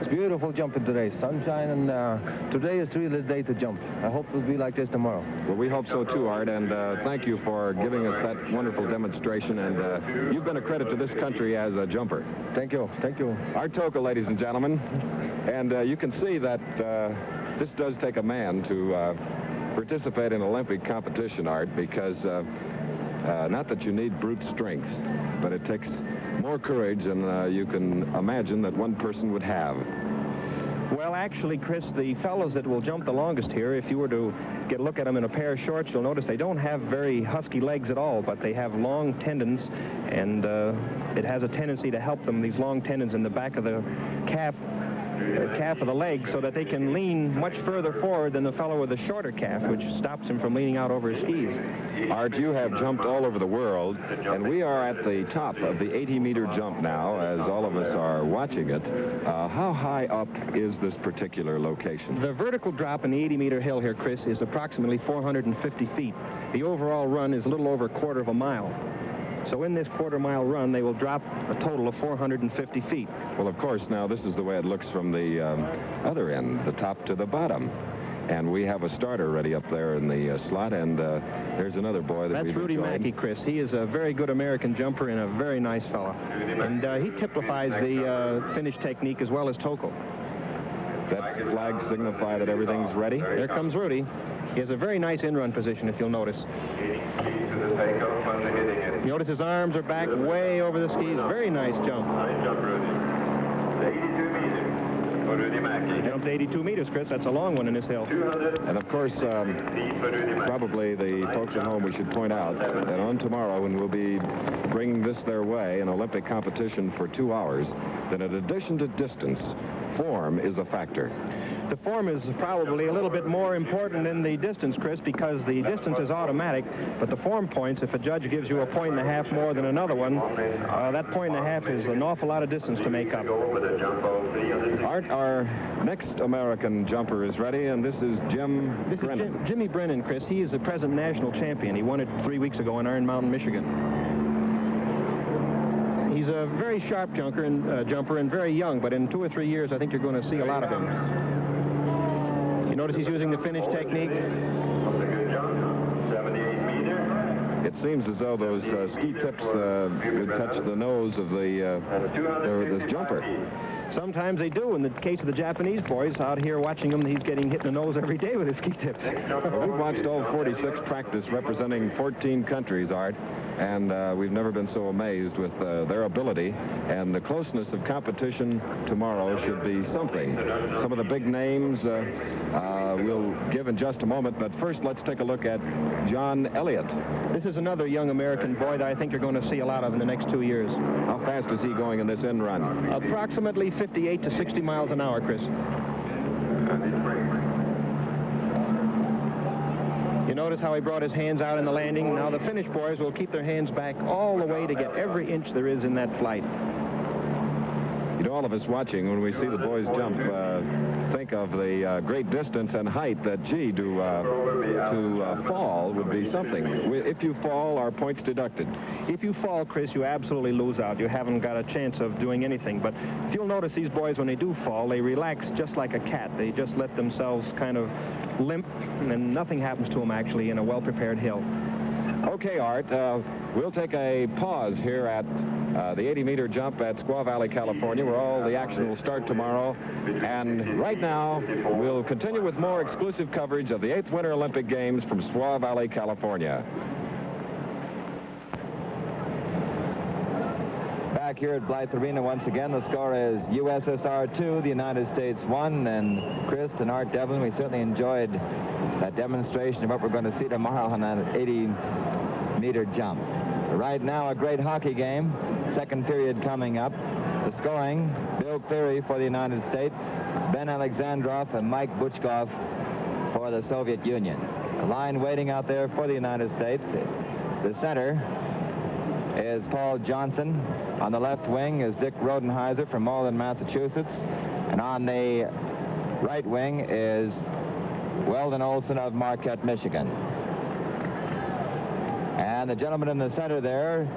[SPEAKER 6] It's beautiful jumping today. Sunshine, and today is really the day to jump. I hope it'll be like this tomorrow.
[SPEAKER 3] Well, we hope so too, Art, and thank you for giving us that wonderful demonstration, and you've been a credit to this country as a jumper.
[SPEAKER 6] Thank you. Thank you.
[SPEAKER 3] Art Tokel, ladies and gentlemen, and you can see that this does take a man to participate in Olympic competition, Art, because not that you need brute strength, but it takes more courage than you can imagine that one person would have.
[SPEAKER 5] Well, actually, Chris, the fellows that will jump the longest here, if you were to get a look at them in a pair of shorts, you'll notice they don't have very husky legs at all, but they have long tendons, and it has a tendency to help them, these long tendons in the back of the calf of the leg, so that they can lean much further forward than the fellow with the shorter calf, which stops him from leaning out over his skis.
[SPEAKER 3] Art, you have jumped all over the world, and we are at the top of the 80-meter jump now, as all of us are watching it. How high up is this particular location?
[SPEAKER 5] The vertical drop in the 80-meter hill here, Chris, is approximately 450 feet. The overall run is a little over a quarter of a mile. So in this quarter-mile run, they will drop a total of 450 feet.
[SPEAKER 3] Well, of course, now this is the way it looks from the other end, the top to the bottom. And we have a starter ready up there in the slot, and there's another boy that
[SPEAKER 5] That's Rudy Mackey, Chris. He is a very good American jumper and a very nice fella. And he typifies the finish technique as well as Tokel.
[SPEAKER 3] Does that flag signify that everything's ready?
[SPEAKER 5] There comes Rudy. He has a very nice in-run position, if you'll notice. You notice his arms are back way over the skis. Very nice jump.
[SPEAKER 4] Nice jump, Rudy. 82 meters for Rudy Mackey.
[SPEAKER 5] He jumped 82 meters, Chris. That's a long one in this hill.
[SPEAKER 3] And of course, probably the folks at home, we should point out that on tomorrow, when we'll be bringing this their way, an Olympic competition for 2 hours, that in addition to distance, form is a factor.
[SPEAKER 5] The form is probably a little bit more important than the distance, Chris, because the distance is automatic, but the form points, if a judge gives you a 1.5 points more than another one, that 1.5 points is an awful lot of distance to make up.
[SPEAKER 3] Art, our next American jumper is ready, and this is Brennan.
[SPEAKER 5] Jimmy Brennan, Chris. He is the present national champion. He won it 3 weeks ago in Iron Mountain, Michigan. He's a very sharp jumper and very young, but in 2 or 3 years, I think you're going to see a lot of him. You notice he's using the finish technique.
[SPEAKER 3] It seems as though those ski tips would touch the nose of this jumper.
[SPEAKER 5] Sometimes they do. In the case of the Japanese boys, out here watching him, he's getting hit in the nose every day with his ski tips.
[SPEAKER 3] We've watched all 46 practice representing 14 countries, Art, and we've never been so amazed with their ability, and the closeness of competition tomorrow should be something. Some of the big names we'll give in just a moment, but first let's take a look at John Elliott.
[SPEAKER 5] This is another young American boy that I think you're going to see a lot of in the next 2 years.
[SPEAKER 3] How fast is he going in this end run?
[SPEAKER 5] Approximately 58 to 60 miles an hour, Chris. You notice how he brought his hands out in the landing. Now the Finnish boys will keep their hands back all the way to get every inch there is in that flight.
[SPEAKER 3] You know, all of us watching, when we see the boys jump, think of the great distance and height that, gee, to fall would be something. If you fall, are points deducted?
[SPEAKER 5] If you fall, Chris, you absolutely lose out. You haven't got a chance of doing anything. But if you'll notice, these boys, when they do fall, they relax just like a cat. They just let themselves kind of limp, and nothing happens to them, actually, in a well-prepared hill.
[SPEAKER 3] Okay, Art, we'll take a pause here at the 80-meter jump at Squaw Valley, California, where all the action will start tomorrow. And right now, we'll continue with more exclusive coverage of the 8th Winter Olympic Games from Squaw Valley, California.
[SPEAKER 1] Back here at Blythe Arena once again, the score is USSR 2, the United States 1. And Chris and Art Devlin, we certainly enjoyed that demonstration of what we're going to see tomorrow on that 80-meter jump. Right now, a great hockey game. Second period coming up. The scoring, Bill Cleary for the United States, Ben Alexandrov and Mike Butchkov for the Soviet Union. The line waiting out there for the United States. The center is Paul Johnson. On the left wing is Dick Rodenheiser from Malden, Massachusetts. And on the right wing is Weldon Olson of Marquette, Michigan. And the gentleman in the center there,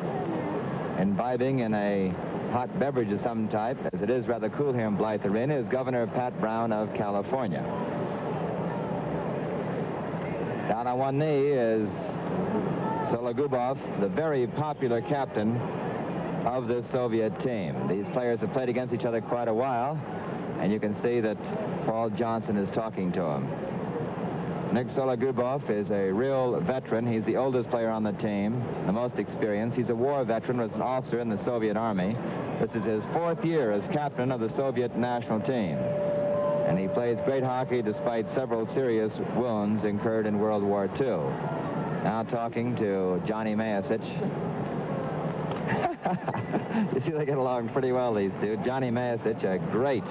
[SPEAKER 1] imbibing in a hot beverage of some type, as it is rather cool here in Blythe Arena, is Governor Pat Brown of California. Down on one knee is Sologubov, the very popular captain of this Soviet team. These players have played against each other quite a while, and you can see that Paul Johnson is talking to him. Nick Sologubov is a real veteran. He's the oldest player on the team, the most experienced. He's a war veteran, was an officer in the Soviet Army. This is his 4th year as captain of the Soviet national team. And he plays great hockey despite several serious wounds incurred in World War II. Now talking to Johnny Mayasich. You see, they get along pretty well, these two. Johnny Mayasich, a great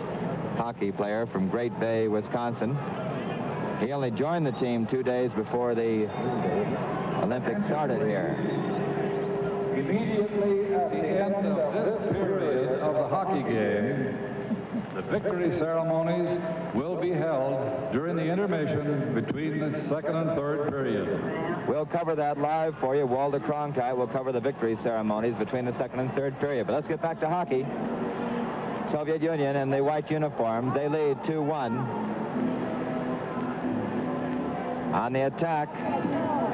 [SPEAKER 1] hockey player from Great Bay, Wisconsin. He only joined the team 2 days before the Olympics started here.
[SPEAKER 7] Immediately at the end of this period of the hockey game, the victory ceremonies will be held during the intermission between the second and third period.
[SPEAKER 1] We'll cover that live for you. Walter Cronkite will cover the victory ceremonies between the second and third period. But let's get back to hockey. Soviet Union in the white uniforms, they lead 2-1. On the attack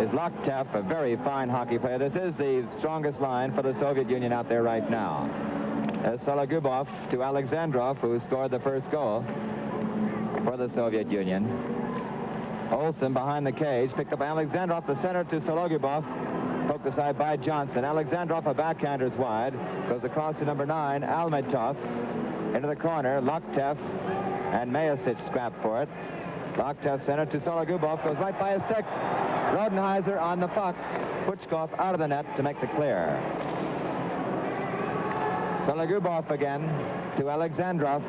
[SPEAKER 1] is Loktev, a very fine hockey player. This is the strongest line for the Soviet Union out there right now. Sologubov to Alexandrov, who scored the first goal for the Soviet Union. Olsen behind the cage, picked up by Alexandrov, the center to Sologubov, poked aside by Johnson. Alexandrov, a backhander's wide, goes across to number 9, Almatov, into the corner. Loktev and Mayasich scrap for it. Loktev center to Sologubov, goes right by his stick. Rodenheiser on the puck. Butchkov out of the net to make the clear. Sologubov again to Alexandrov.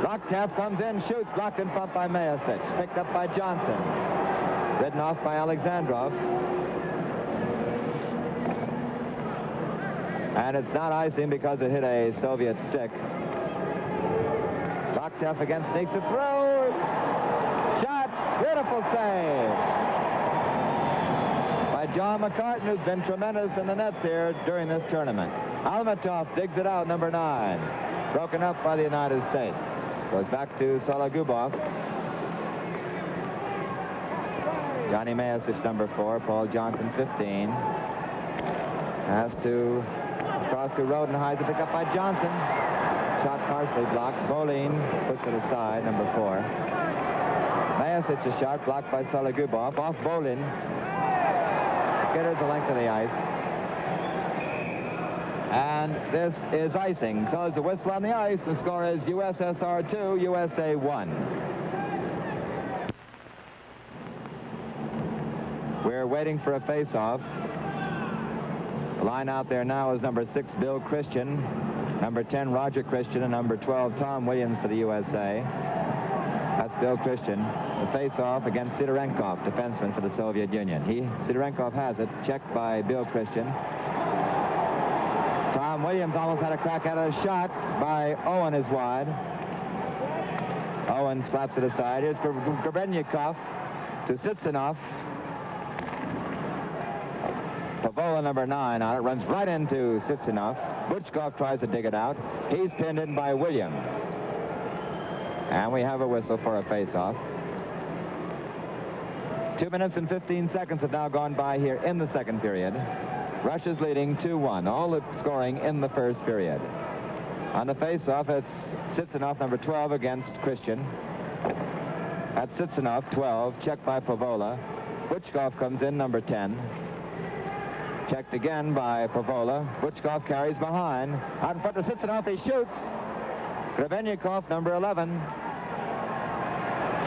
[SPEAKER 1] Loktev comes in, shoots, blocked in front by Mayasich. Picked up by Johnson. Ridden off by Alexandrov. And it's not icing because it hit a Soviet stick. Loktev again sneaks it through. Shot. Beautiful save by John McCartan, who's been tremendous in the nets here during this tournament. Almatov digs it out, number 9. Broken up by the United States. Goes back to Sologubov. Johnny Mayasich, number 4. Paul Johnson, 15. Has to cross to Rodenheiser, picked up by Johnson. Shot partially blocked. Bolin puts it aside, number 4. Mayasich, a shot blocked by Sologubov. Off Bolin. Skitters the length of the ice. And this is icing. So there's a whistle on the ice. The score is USSR 2, USA 1. We're waiting for a face-off. The line out there now is number 6, Bill Christian, number 10, Roger Christian, and number 12, Tom Williams for the USA. That's Bill Christian. The face-off against Sidorenkov, defenseman for the Soviet Union. Sidorenkov has it, checked by Bill Christian. Tom Williams almost had a crack at a shot by Owen is wide. Owen slaps it aside. Here's Grebenyakov to Sitsinov. Pavola, number 9 on it, runs right into Sitsinov. Butchkov tries to dig it out. He's pinned in by Williams. And we have a whistle for a face-off. 2 minutes and 15 seconds have now gone by here in the second period. Russia's leading 2-1. All the scoring in the first period. On the face-off, it's Sitsinov, number 12, against Christian. That's Sitsinov, 12, checked by Pavola. Butchkov comes in, number 10. Checked again by Pavola. Butchkov carries behind. Out in front of Sitsinov, he shoots. Grebennikov, number 11.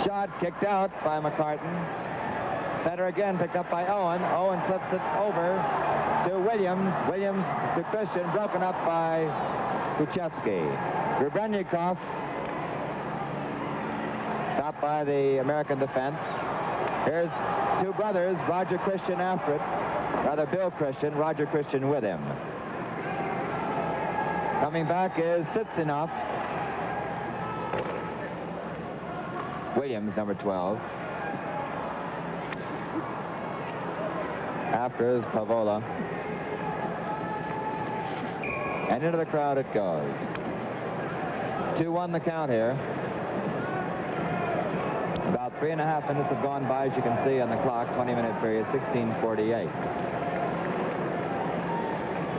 [SPEAKER 1] Shot kicked out by McCartan. Center again picked up by Owen. Owen flips it over to Williams. Williams to Christian, broken up by Kuchevsky. Grebennikov stopped by the American defense. Here's two brothers, Roger Christian after it. Rather, Bill Christian, Roger Christian with him. Coming back is Sitsinov. Williams, number 12. After is Pavola. And into the crowd it goes. 2-1 the count here. About 3.5 minutes have gone by, as you can see on the clock, 20-minute period, 16:48.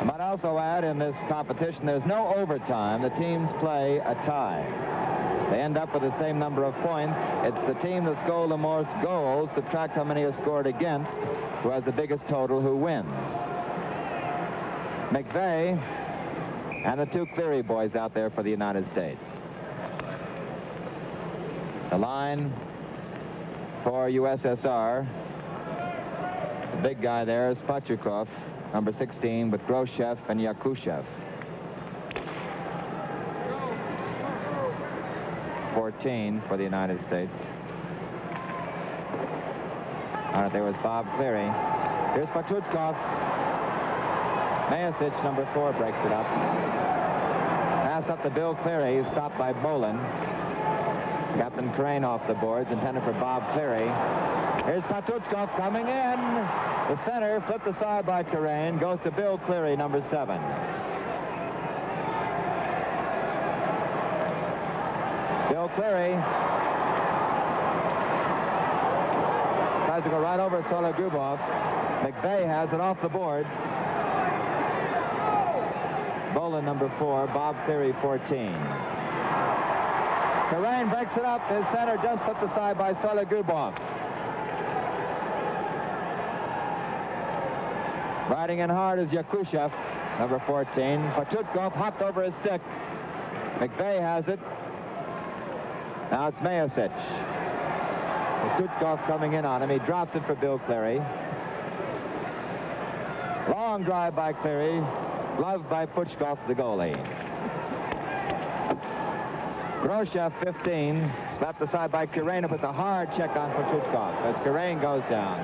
[SPEAKER 1] I might also add, in this competition, there's no overtime. The teams play a tie. They end up with the same number of points. It's the team that scored the most goals, subtract how many are scored against, who has the biggest total, who wins. McVeigh and the two Cleary boys out there for the United States. The line for USSR, the big guy there is Pachukov, number 16, with Groshev and Yakushev. 14 for the United States. All right, there was Bob Cleary. Here's Pachukov. Mayasich, number 4, breaks it up. Pass up to Bill Cleary, stopped by Bolin. Captain Crane off the boards, intended for Bob Cleary. Here's Pachukov coming in. The center, flipped aside by Crane, goes to Bill Cleary, number 7. Bill Cleary tries to go right over Sologubov. McVeigh has it off the boards. Bolin, number 4, Bob Cleary, 14. Terrain breaks it up. His center just flipped aside by Sologubov. Riding in hard is Yakushev, number 14. Pachukov hopped over his stick. McVeigh has it. Now it's Mayasich. Pachukov coming in on him. He drops it for Bill Cleary. Long drive by Cleary. Glove by Puchkov, the goalie. Groshev, 15, slapped aside by Kurain, with a hard check on Pachukov as Kurain goes down.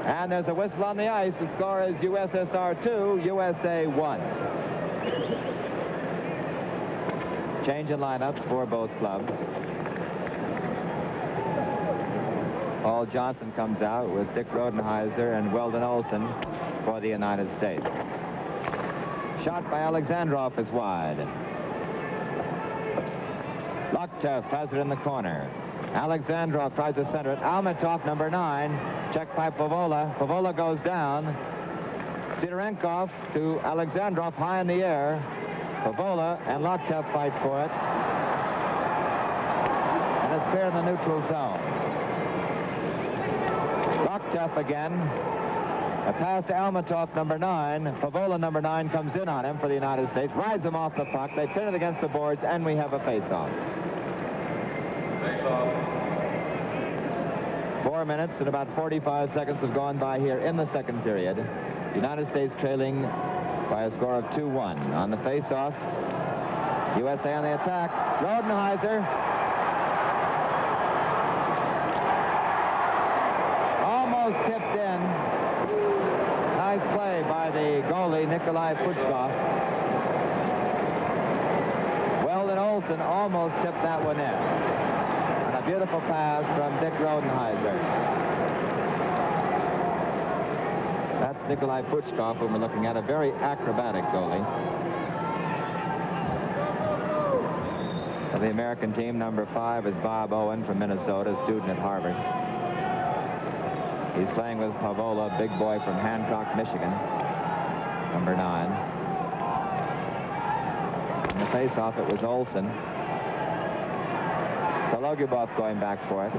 [SPEAKER 1] And there's a whistle on the ice. The score is USSR 2, USA 1. Change in lineups for both clubs. Paul Johnson comes out with Dick Rodenheiser and Weldon Olson for the United States. Shot by Alexandrov is wide. Loktev has it in the corner. Alexandrov tries to center it. Almatov, number 9, checked by Pavola. Pavola goes down. Sidorenkov to Alexandrov, high in the air. Pavola and Loktev fight for it. And it's clear in the neutral zone. Loktev again. A pass to Almatov, number 9. Pavola, number 9, comes in on him for the United States. Rides him off the puck. They pin it against the boards, and we have a face-off. 4 minutes and about 45 seconds have gone by here in the second period. The United States trailing by a score of 2-1. On the face-off, USA on the attack. Rodenheiser. Almost tipped in. Nice play by the goalie, Nikolai Puchkov. Weldon Olson almost tipped that one in. And a beautiful pass from Dick Rodenheiser. That's Nikolai Puchkov, whom we're looking at, a very acrobatic goalie. For the American team, number 5 is Bob Owen from Minnesota, a student at Harvard. He's playing with Pavola, big boy from Hancock, Michigan, number 9. In the face-off, it was Olson. Sologubov going back for it.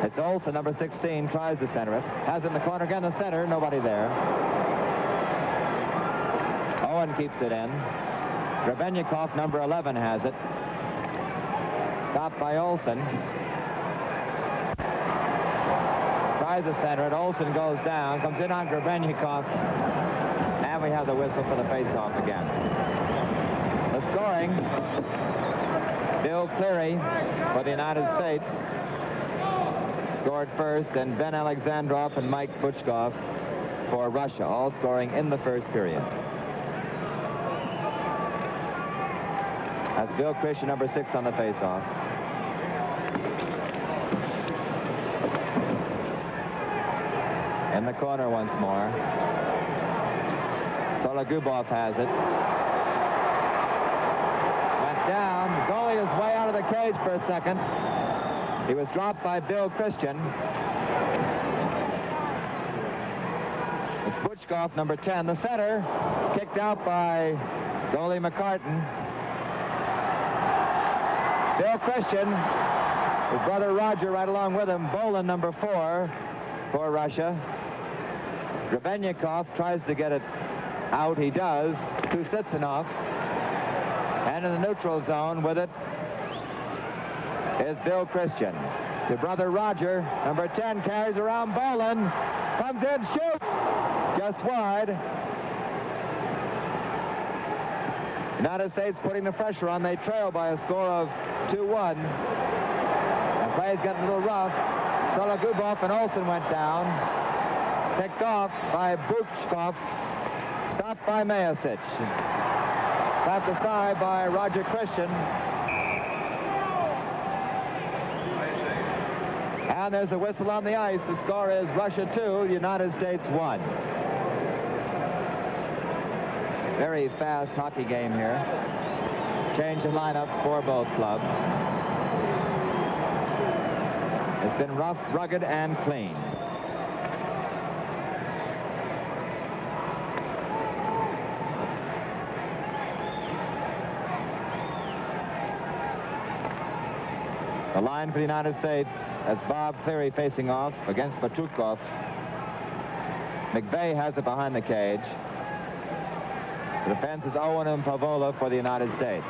[SPEAKER 1] It's Olson, number 16, tries to center it. Has it in the corner again, the center, nobody there. Owen keeps it in. Grebennikov, number 11, has it. Stopped by Olson. Tries to center it. Olson goes down, comes in on Grebennikov. And we have the whistle for the face-off again. The scoring, Bill Cleary for the United States scored first, and Ben Alexandrov and Mike Butchkov for Russia, all scoring in the first period. That's Bill Christian, number 6, on the face-off. In the corner once more. Sologubov has it. Went down. The goalie is way out of the cage for a second. He was dropped by Bill Christian. It's Butchkov, number 10, the center. Kicked out by goalie McCartan. Bill Christian, his brother Roger right along with him. Bolin, number 4, for Russia. Grebennikov tries to get it out. He does, to Sitsinov. And in the neutral zone with it is Bill Christian. To brother Roger, number 10, carries around Bolin. Comes in, shoots, just wide. United States putting the pressure on. They trail by a score of 2-1. The play's getting a little rough. Sologubov and Olson went down. Picked off by Butchkov. Stopped by Mayasic. Slapped aside by Roger Christian. And there's a whistle on the ice. The score is Russia 2, United States 1. Very fast hockey game here. Change of lineups for both clubs. It's been rough, rugged, and clean. The line for the United States as Bob Cleary facing off against Patukov. McVeigh has it behind the cage. The defense is Owen and Pavola for the United States.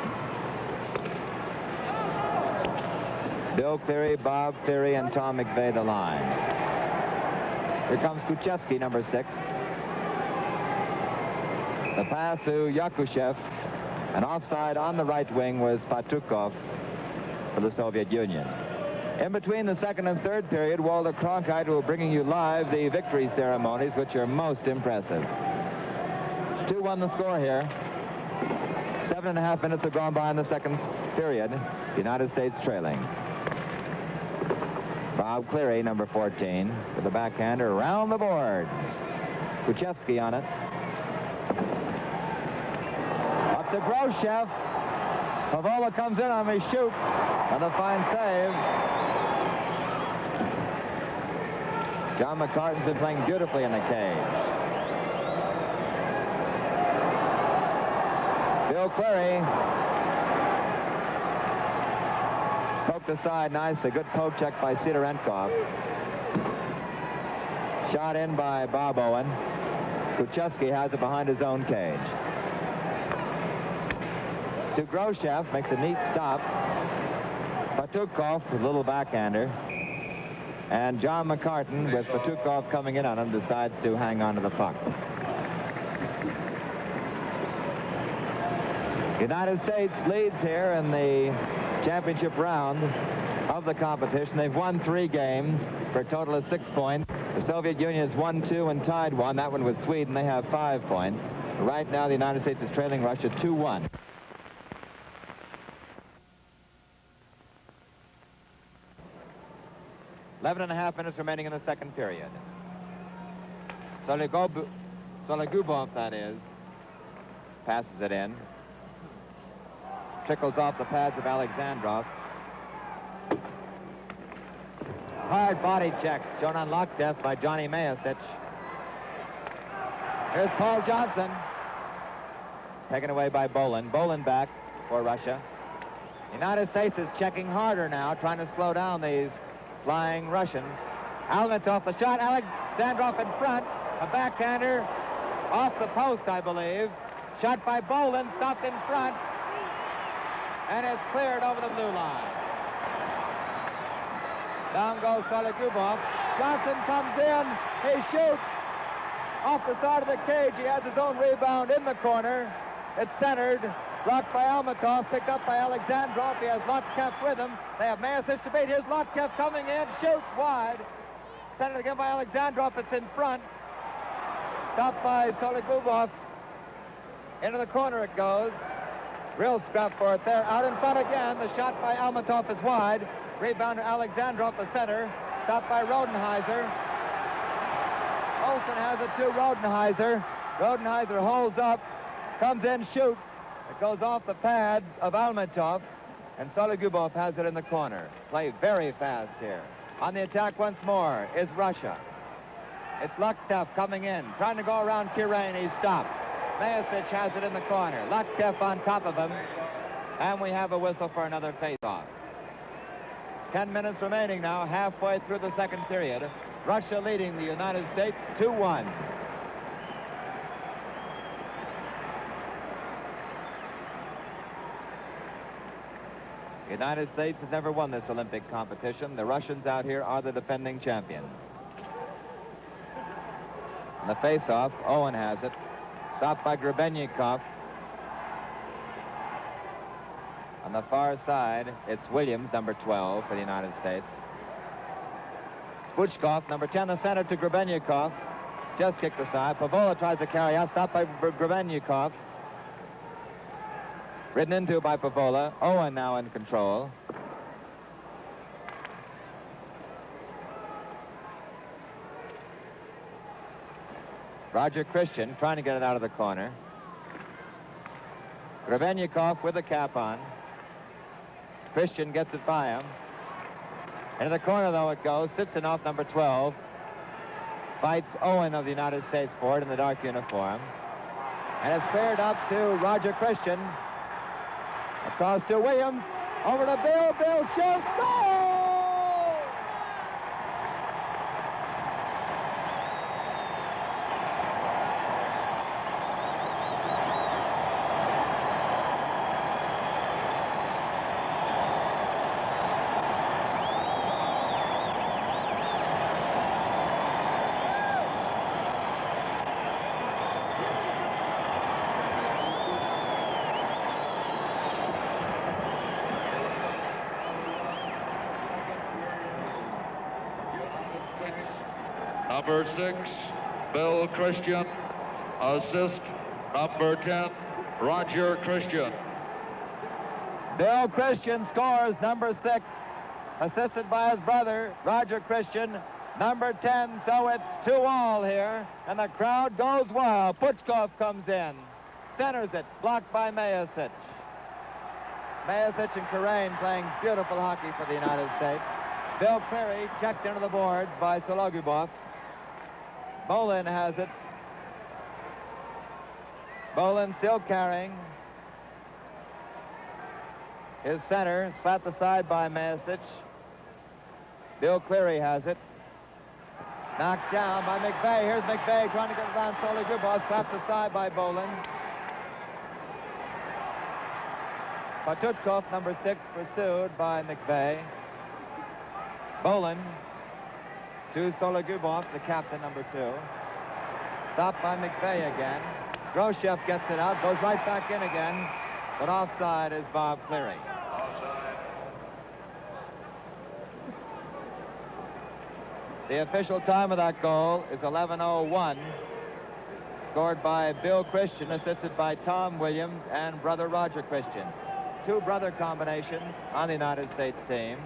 [SPEAKER 1] Bill Cleary, Bob Cleary, and Tom McVeigh the line. Here comes Kuchevsky, number 6. The pass to Yakushev. And offside on the right wing was Patukov for the Soviet Union. In between the second and third period, Walter Cronkite will bringing you live the victory ceremonies, which are most impressive. 2-1 the score here. 7.5 minutes have gone by in the second period. United States trailing. Bob Cleary, number 14, with the backhander around the boards. Kuchevsky on it. Up to Groshev. Pavola comes in on him, he shoots. Another fine save. John McCartan's been playing beautifully in the cage. Bill Cleary poked aside nicely. Good poke check by Sidorenkov. Shot in by Bob Owen. Kuchevsky has it behind his own cage. To Groshev, makes a neat stop. Patukov with a little backhander. And John McCartan, with Patukov coming in on him, decides to hang on to the puck. The United States leads here in the championship round of the competition. They've won 3 games for a total of 6 points. The Soviet Union has won 2 and tied 1. That one with Sweden. They have 5 points. Right now, the United States is trailing Russia 2-1. Eleven and a half minutes remaining in the second period. Sologubov, that is, passes it in. Trickles off the pads of Alexandrov. hard body check shown on Lockdeath by Johnny Mayasich. Here's Paul Johnson. Taken away by Bolin. Bolin back for Russia. United States is checking harder now, trying to slow down these flying Russians. Almatov, the shot. Alexandrov in front. A backhander off the post, I believe. Shot by Bolin, stopped in front. And it's cleared over the blue line. Down goes Solegubov. Johnson comes in. He shoots off the side of the cage. He has his own rebound in the corner. It's centered. Blocked by Almatov. Picked up by Alexandrov. He has Lotkev with him. They have Mayasich to beat. Here's Lotkev coming in. Shoots wide. Centered again by Alexandrov. It's in front. Stopped by Solegubov. Into the corner it goes. Real scrap for it there. Out in front again. The shot by Almatov is wide. Rebound to Alexandrov, the center. Stopped by Rodenheiser. Olsen has it to Rodenheiser. Rodenheiser holds up. Comes in, shoots. It goes off the pads of Almatov. And Solegubov has it in the corner. Play very fast here. On the attack once more is Russia. It's Lotkev coming in. Trying to go around Kirain. He's stopped. Mayasich has it in the corner. Lotkev on top of him. And we have a whistle for another face-off. 10 minutes remaining now, halfway through the second period. Russia leading the United States 2-1. The United States has never won this Olympic competition. The Russians out here are the defending champions. On the face-off, Owen has it. Stopped by Grebennikov. On the far side, it's Williams, number 12 for the United States. Puchkov, number 10, the center to Grebennikov. Just kicked aside. Pavola tries to carry out. Stopped by Grebennikov. Ridden into by Pavola. Owen now in control. Roger Christian trying to get it out of the corner. Grebennikov with the cap on. Christian gets it by him. Into the corner, though, it goes. Sitsinov, number 12. Fights Owen of the United States for it in the dark uniform. And it's cleared up to Roger Christian. Across to Williams. Over to Bill. Bill shoots. Goal!
[SPEAKER 2] Number 6, Bill Christian. Assist, number 10, Roger Christian.
[SPEAKER 1] Bill Christian scores, number 6, assisted by his brother, Roger Christian, number 10. So it's 2-all here, and the crowd goes wild. Puchkov comes in, centers it, blocked by Mayasich. Mayasich and Kirain playing beautiful hockey for the United States. Bill Cleary checked into the boards by Solegubov. Bolin has it. Bolin still carrying. His center, slapped aside by Mayasich. Bill Cleary has it. Knocked down by McVeigh. Here's McVeigh trying to get around Solegubov, slapped aside by Bolin. Patutkov, number 6, pursued by McVeigh. Bolin to Solegubov, the captain, number 2. Stopped by McVeigh again. Groshev gets it out, goes right back in again, but offside is Bob Cleary. The official time of that goal is 11:01, scored by Bill Christian, assisted by Tom Williams and brother Roger Christian. 2 brother combinations on the United States team.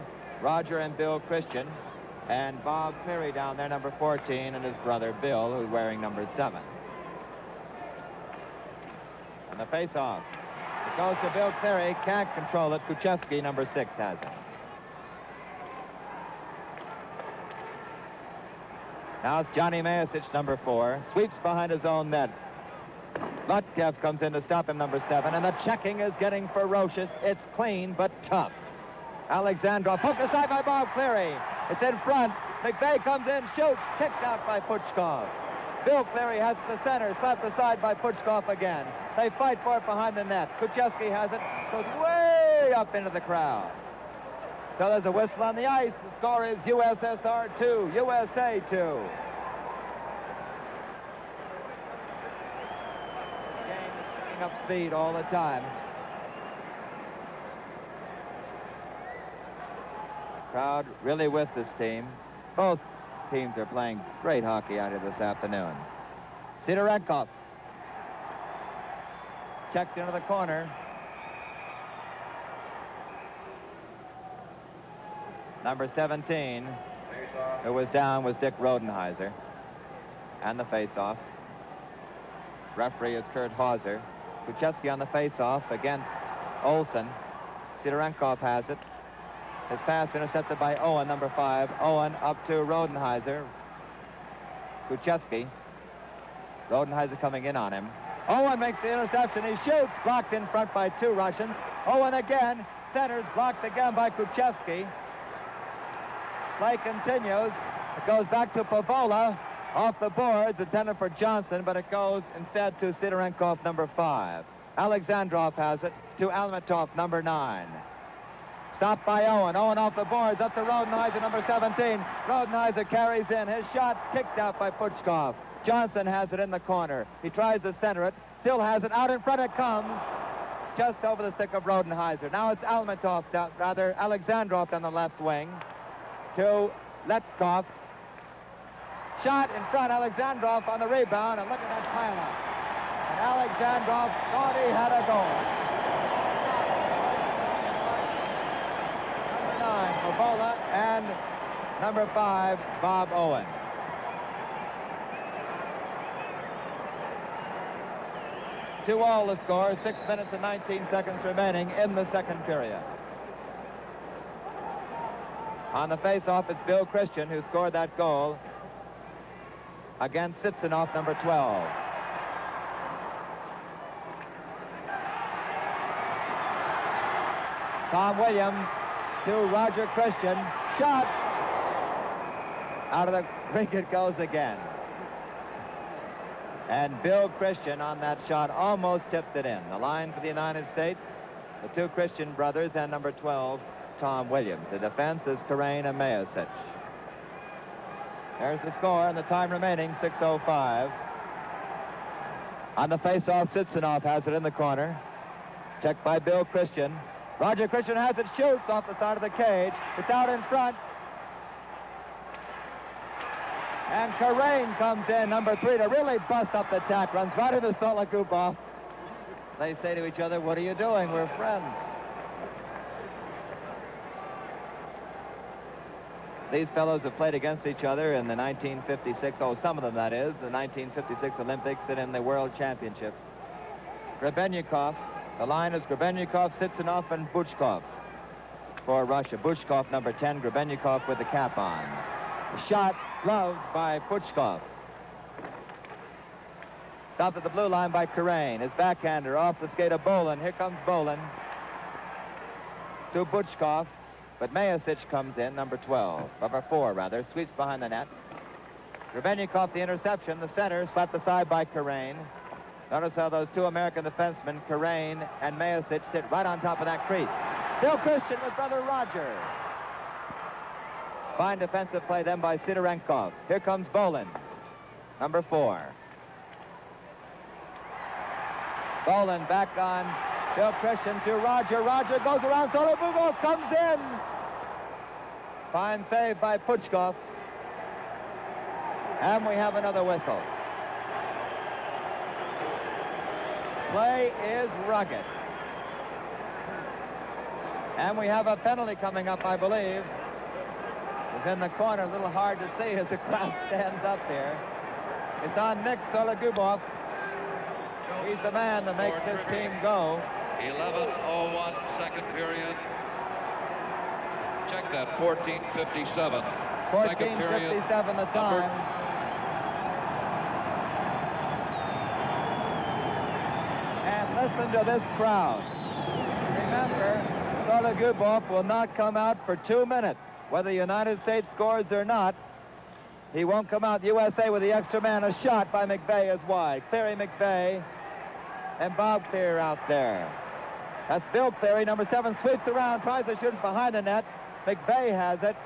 [SPEAKER 1] Roger and Bill Christian, and Bob Cleary down there, number 14, and his brother Bill, who's wearing number 7. And the face-off. It goes to Bill Cleary, can't control it. Kuchevsky, number 6, has it. Now it's Johnny Mayasich, number 4. Sweeps behind his own net. Lutkev comes in to stop him, number 7. And the checking is getting ferocious. It's clean but tough. Alexandrov poked aside by Bob Cleary. It's in front. McVeigh comes in, shoots. Kicked out by Puchkov. Bill Cleary has it to center. Slapped aside by Puchkov again. They fight for it behind the net. Kucheski has it. Goes way up into the crowd. So there's a whistle on the ice. The score is USSR 2, USA 2. The game is picking up speed all the time. Crowd really with this team. Both teams are playing great hockey out here this afternoon. Sidorenkov checked into the corner. Number 17, who was down, was Dick Rodenheiser. And the face-off. Referee is Kurt Hauser. Kucheski on the face-off against Olsen. Sidorenkov has it. His pass intercepted by Owen, number 5. Owen up to Rodenheiser. Kucheski. Rodenheiser coming in on him. Owen makes the interception. He shoots. Blocked in front by 2 Russians. Owen again. Centers. Blocked again by Kucheski. Play continues. It goes back to Pavola. Off the boards. Intended for Johnson, but it goes instead to Sidorenkov, number 5. Alexandrov has it to Almatov, number 9. Stopped by Owen. Owen off the boards, up to Rodenheiser, number 17. Rodenheiser carries in. His shot kicked out by Puchkov. Johnson has it in the corner. He tries to center it. Still has it. Out in front it comes. Just over the stick of Rodenheiser. Now it's Alexandrov down the left wing to Letkov. Shot in front. Alexandrov on the rebound. And look at that pile-up. And Alexandrov thought he had a goal. Pavola and number 5, Bob Owen. Two all the score, 6 minutes and 19 seconds remaining in the second period. On the face-off, it's Bill Christian who scored that goal against Sitsinov, number 12. Tom Williams to Roger Christian. Shot. Out of the rink it goes again. And Bill Christian on that shot almost tipped it in. The line for the United States, the 2 Christian brothers and number 12, Tom Williams. The defense is Karain and Mayasich. There's the score and the time remaining, 6:05. On the face-off, Sitsinov has it in the corner. Checked by Bill Christian. Roger Christian has it, shoots off the side of the cage. It's out in front. And Karain comes in, number 3, to really bust up the tack. Runs right into Sologubov. They say to each other, what are you doing? We're friends. These fellows have played against each other in the 1956, some of them that is, the 1956 Olympics and in the World Championships. Grebennikov. The line is Grebennikov, Sitsinov, and Buchkov for Russia. Buchkov, number 10, Grebennikov with the cap on. The shot gloved by Puchkov. Stopped at the blue line by Karain. His backhander off the skate of Bolin. Here comes Bolin to Buchkov, but Mayasich comes in, number 12. Number 4, rather. Sweeps behind the net. Grebennikov, the interception. The center, slapped aside by Karain. Notice how those 2 American defensemen, Karain and Mayasich, sit right on top of that crease. Bill Christian with brother Roger. Fine defensive play then by Sidorenkov. Here comes Bolin, number 4. Bolin back on Bill Christian to Roger. Roger goes around. Sologubov comes in. Fine save by Puchkov. And we have another whistle. Play is rugged. And we have a penalty coming up, I believe. It's in the corner, a little hard to see as the crowd stands up here. It's on Nick Sologubov. He's the man that makes his team go.
[SPEAKER 2] 11:01 second period. Check that, 14:57.
[SPEAKER 1] 14:57 the time. Listen to this crowd. Remember, Sologubov will not come out for 2 minutes. Whether the United States scores or not, he won't come out. USA with the extra man. A shot by McVeigh is wide. Cleary, McVeigh, and Bob Cleary out there. That's Bill Cleary, number 7, sweeps around, tries to shoot behind the net. McVeigh has it.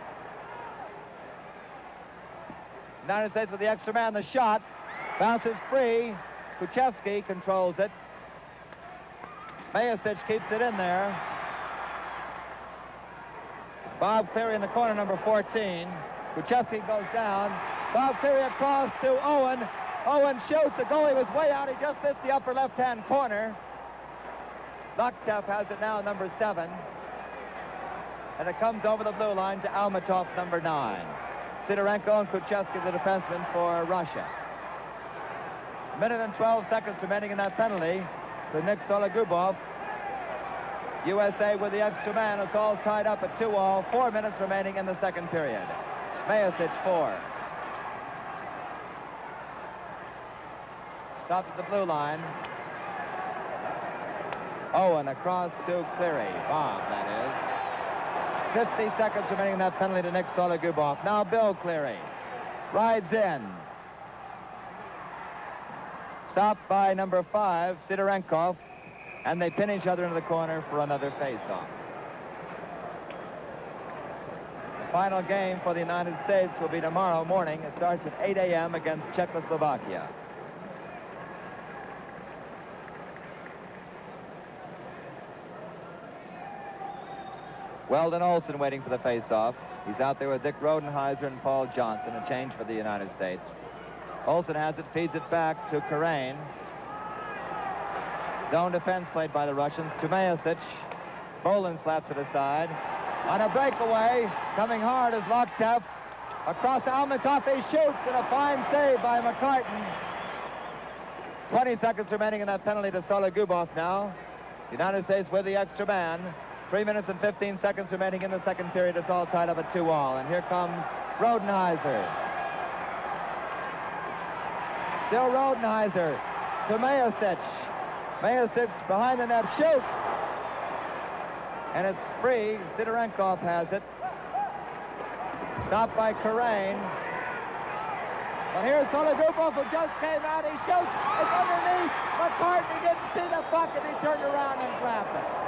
[SPEAKER 1] United States with the extra man. The shot bounces free. Kuchevsky controls it. Mayasich keeps it in there. Bob Cleary in the corner, number 14. Kuchevsky goes down. Bob Cleary across to Owen. Owen shoots. The goalie was way out. He just missed the upper left-hand corner. Loktev has it now, number 7. And it comes over the blue line to Almatov, number 9. Sidorenko and Kuchevsky, the defenseman for Russia. A minute and 12 seconds remaining in that penalty to Nick Sologubov. USA with the extra man. It's all tied up at 2-all. 4 minutes remaining in the second period. Mayasich 4. Stopped at the blue line. Owen across to Cleary. Bob, that is. 50 seconds remaining in that penalty to Nick Sologubov. Now Bill Cleary rides in. Stopped by number 5, Sidorenkov, and they pin each other into the corner for another face-off. The final game for the United States will be tomorrow morning. It starts at 8 a.m. against Czechoslovakia. Weldon Olson waiting for the face-off. He's out there with Dick Rodenheiser and Paul Johnson, a change for the United States. Olson has it, feeds it back to Karain. Zone defense played by the Russians. To Mayasich. Bolin slaps it aside. On a breakaway, coming hard is Loktev. Across Almatov, he shoots, and a fine save by McCartan. 20 seconds remaining in that penalty to Sologubov now. United States with the extra man. 3 minutes and 15 seconds remaining in the second period. It's all tied up at 2-all. And here comes Rodenheiser. Still Rodenheiser to Mayasich. Mayasich behind the net shoots. And it's free. Sidorenkov has it. Stopped by Karain. But here's Sologubov, who just came out. He shoots. It's underneath. McCartney didn't see the puck, and he turned around and grabbed it.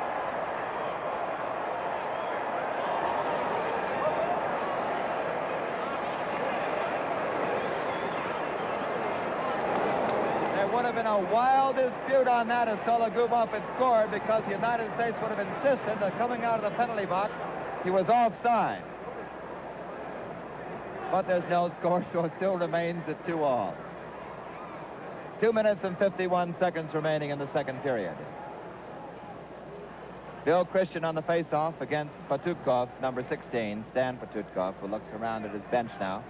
[SPEAKER 1] Would have been a wild dispute on that if Sologubov had scored, because the United States would have insisted that coming out of the penalty box, he was offside. But there's no score, so it still remains at 2-all. 2 minutes and 51 seconds remaining in the second period. Bill Christian on the face-off against Patutkov, number 16, Stan Patutkov, who looks around at his bench now,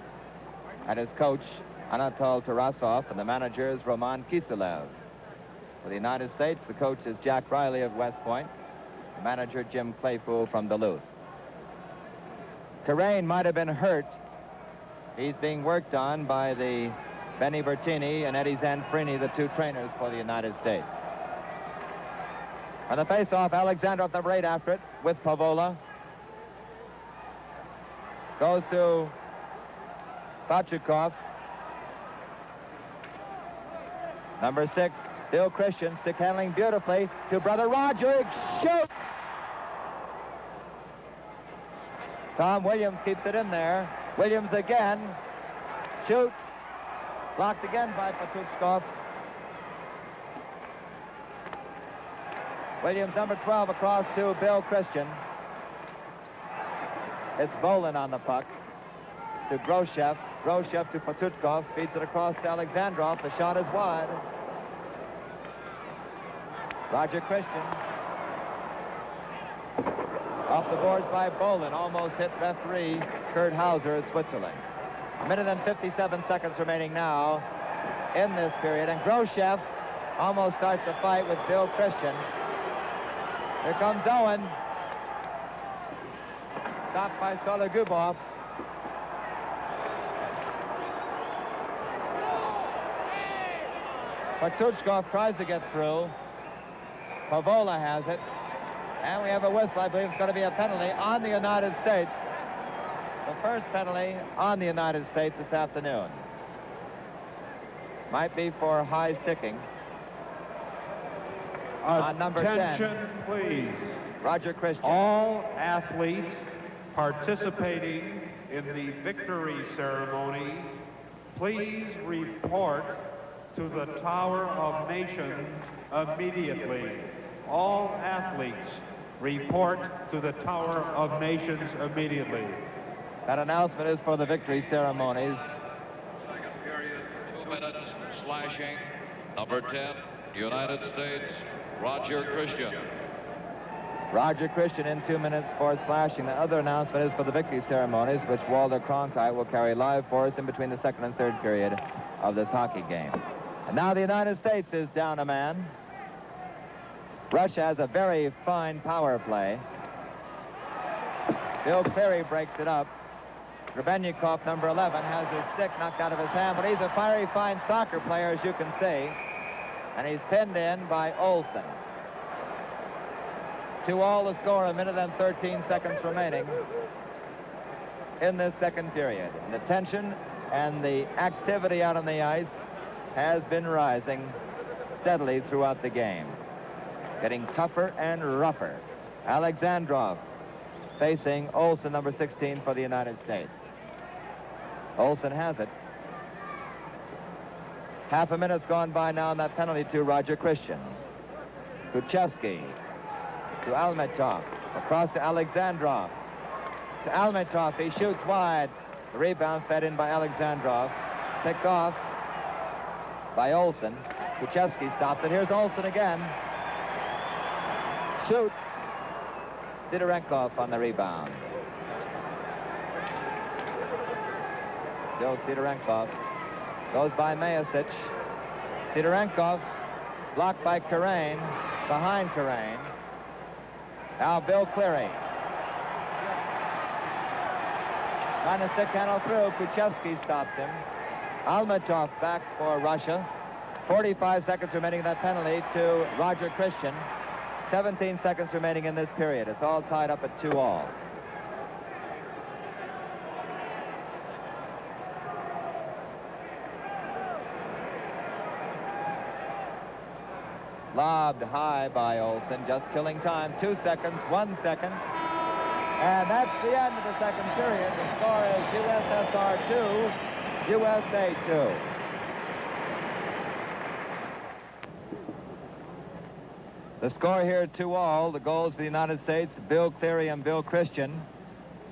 [SPEAKER 1] at his coach, Anatol Tarasov, and the manager is Roman Kiselev. For the United States, the coach is Jack Riley of West Point, the manager Jim Claypool from Duluth. Karain might have been hurt. He's being worked on by the Benny Bertini and Eddie Zanfrini, the 2 trainers for the United States. On the face-off, Alexandrov, number 8, after it with Pavola. Goes to Pachukov. Number 6, Bill Christian, stick handling beautifully to brother Roger. He shoots! Tom Williams keeps it in there. Williams again. Shoots. Blocked again by Patutkov. Williams, number 12, across to Bill Christian. It's Bolin on the puck. To Groshev. Groshev to Patutkov. Feeds it across to Alexandrov. The shot is wide. Roger Christian. Off the boards by Bolin. Almost hit referee Kurt Hauser of Switzerland. A minute and 57 seconds remaining now in this period. And Groshev almost starts the fight with Bill Christian. Here comes Owen. Stopped by Sologubov. Patutkov tries to get through. Pavola has it. And we have a whistle. I believe it's going to be a penalty on the United States. The first penalty on the United States this afternoon. Might be for high sticking. On number 10.
[SPEAKER 8] Attention, please.
[SPEAKER 1] Roger Christian.
[SPEAKER 8] All athletes participating in the victory ceremonies, please report to the Tower of Nations immediately. All athletes report to the Tower of Nations immediately.
[SPEAKER 1] That announcement is for the victory ceremonies.
[SPEAKER 2] Second period, 2 minutes, slashing. Number 10, United States, Roger Christian.
[SPEAKER 1] Roger Christian in 2 minutes for slashing. The other announcement is for the victory ceremonies, which Walter Cronkite will carry live for us in between the second and third period of this hockey game. And now the United States is down a man. Russia has a very fine power play. Bill Cleary breaks it up. Grebennikov, number 11, has his stick knocked out of his hand, but he's a fiery fine soccer player, as you can see. And he's pinned in by Olsen. 2-2 the score, 1 minute and 13 seconds remaining in this second period. And the tension and the activity out on the ice has been rising steadily throughout the game. Getting tougher and rougher. Alexandrov facing Olsen, number 16 for the United States. Olsen has it. Half a minute's gone by now on that penalty to Roger Christian. Kuchevsky to Almatov. Across to Alexandrov. To Almatov. He shoots wide. The rebound fed in by Alexandrov. Picked off by Olsen. Kuchevsky stops it. Here's Olsen again. Shoots. Sidorenkov on the rebound. Still Sidorenkov. Goes by Mayasic. Sidorenkov blocked by Karain. Behind Karain. Now Bill Cleary. Trying to stick handle through. Kuchevsky stops him. Almatov back for Russia. 45 seconds remaining in that penalty to Roger Christian. 17 seconds remaining in this period. It's all tied up at 2-2. Lobbed high by Olsen, just killing time. 2 seconds, 1 second. And that's the end of the second period. The score is USSR 2, USA 2. The score here 2-2. The goals for the United States, Bill Cleary and Bill Christian.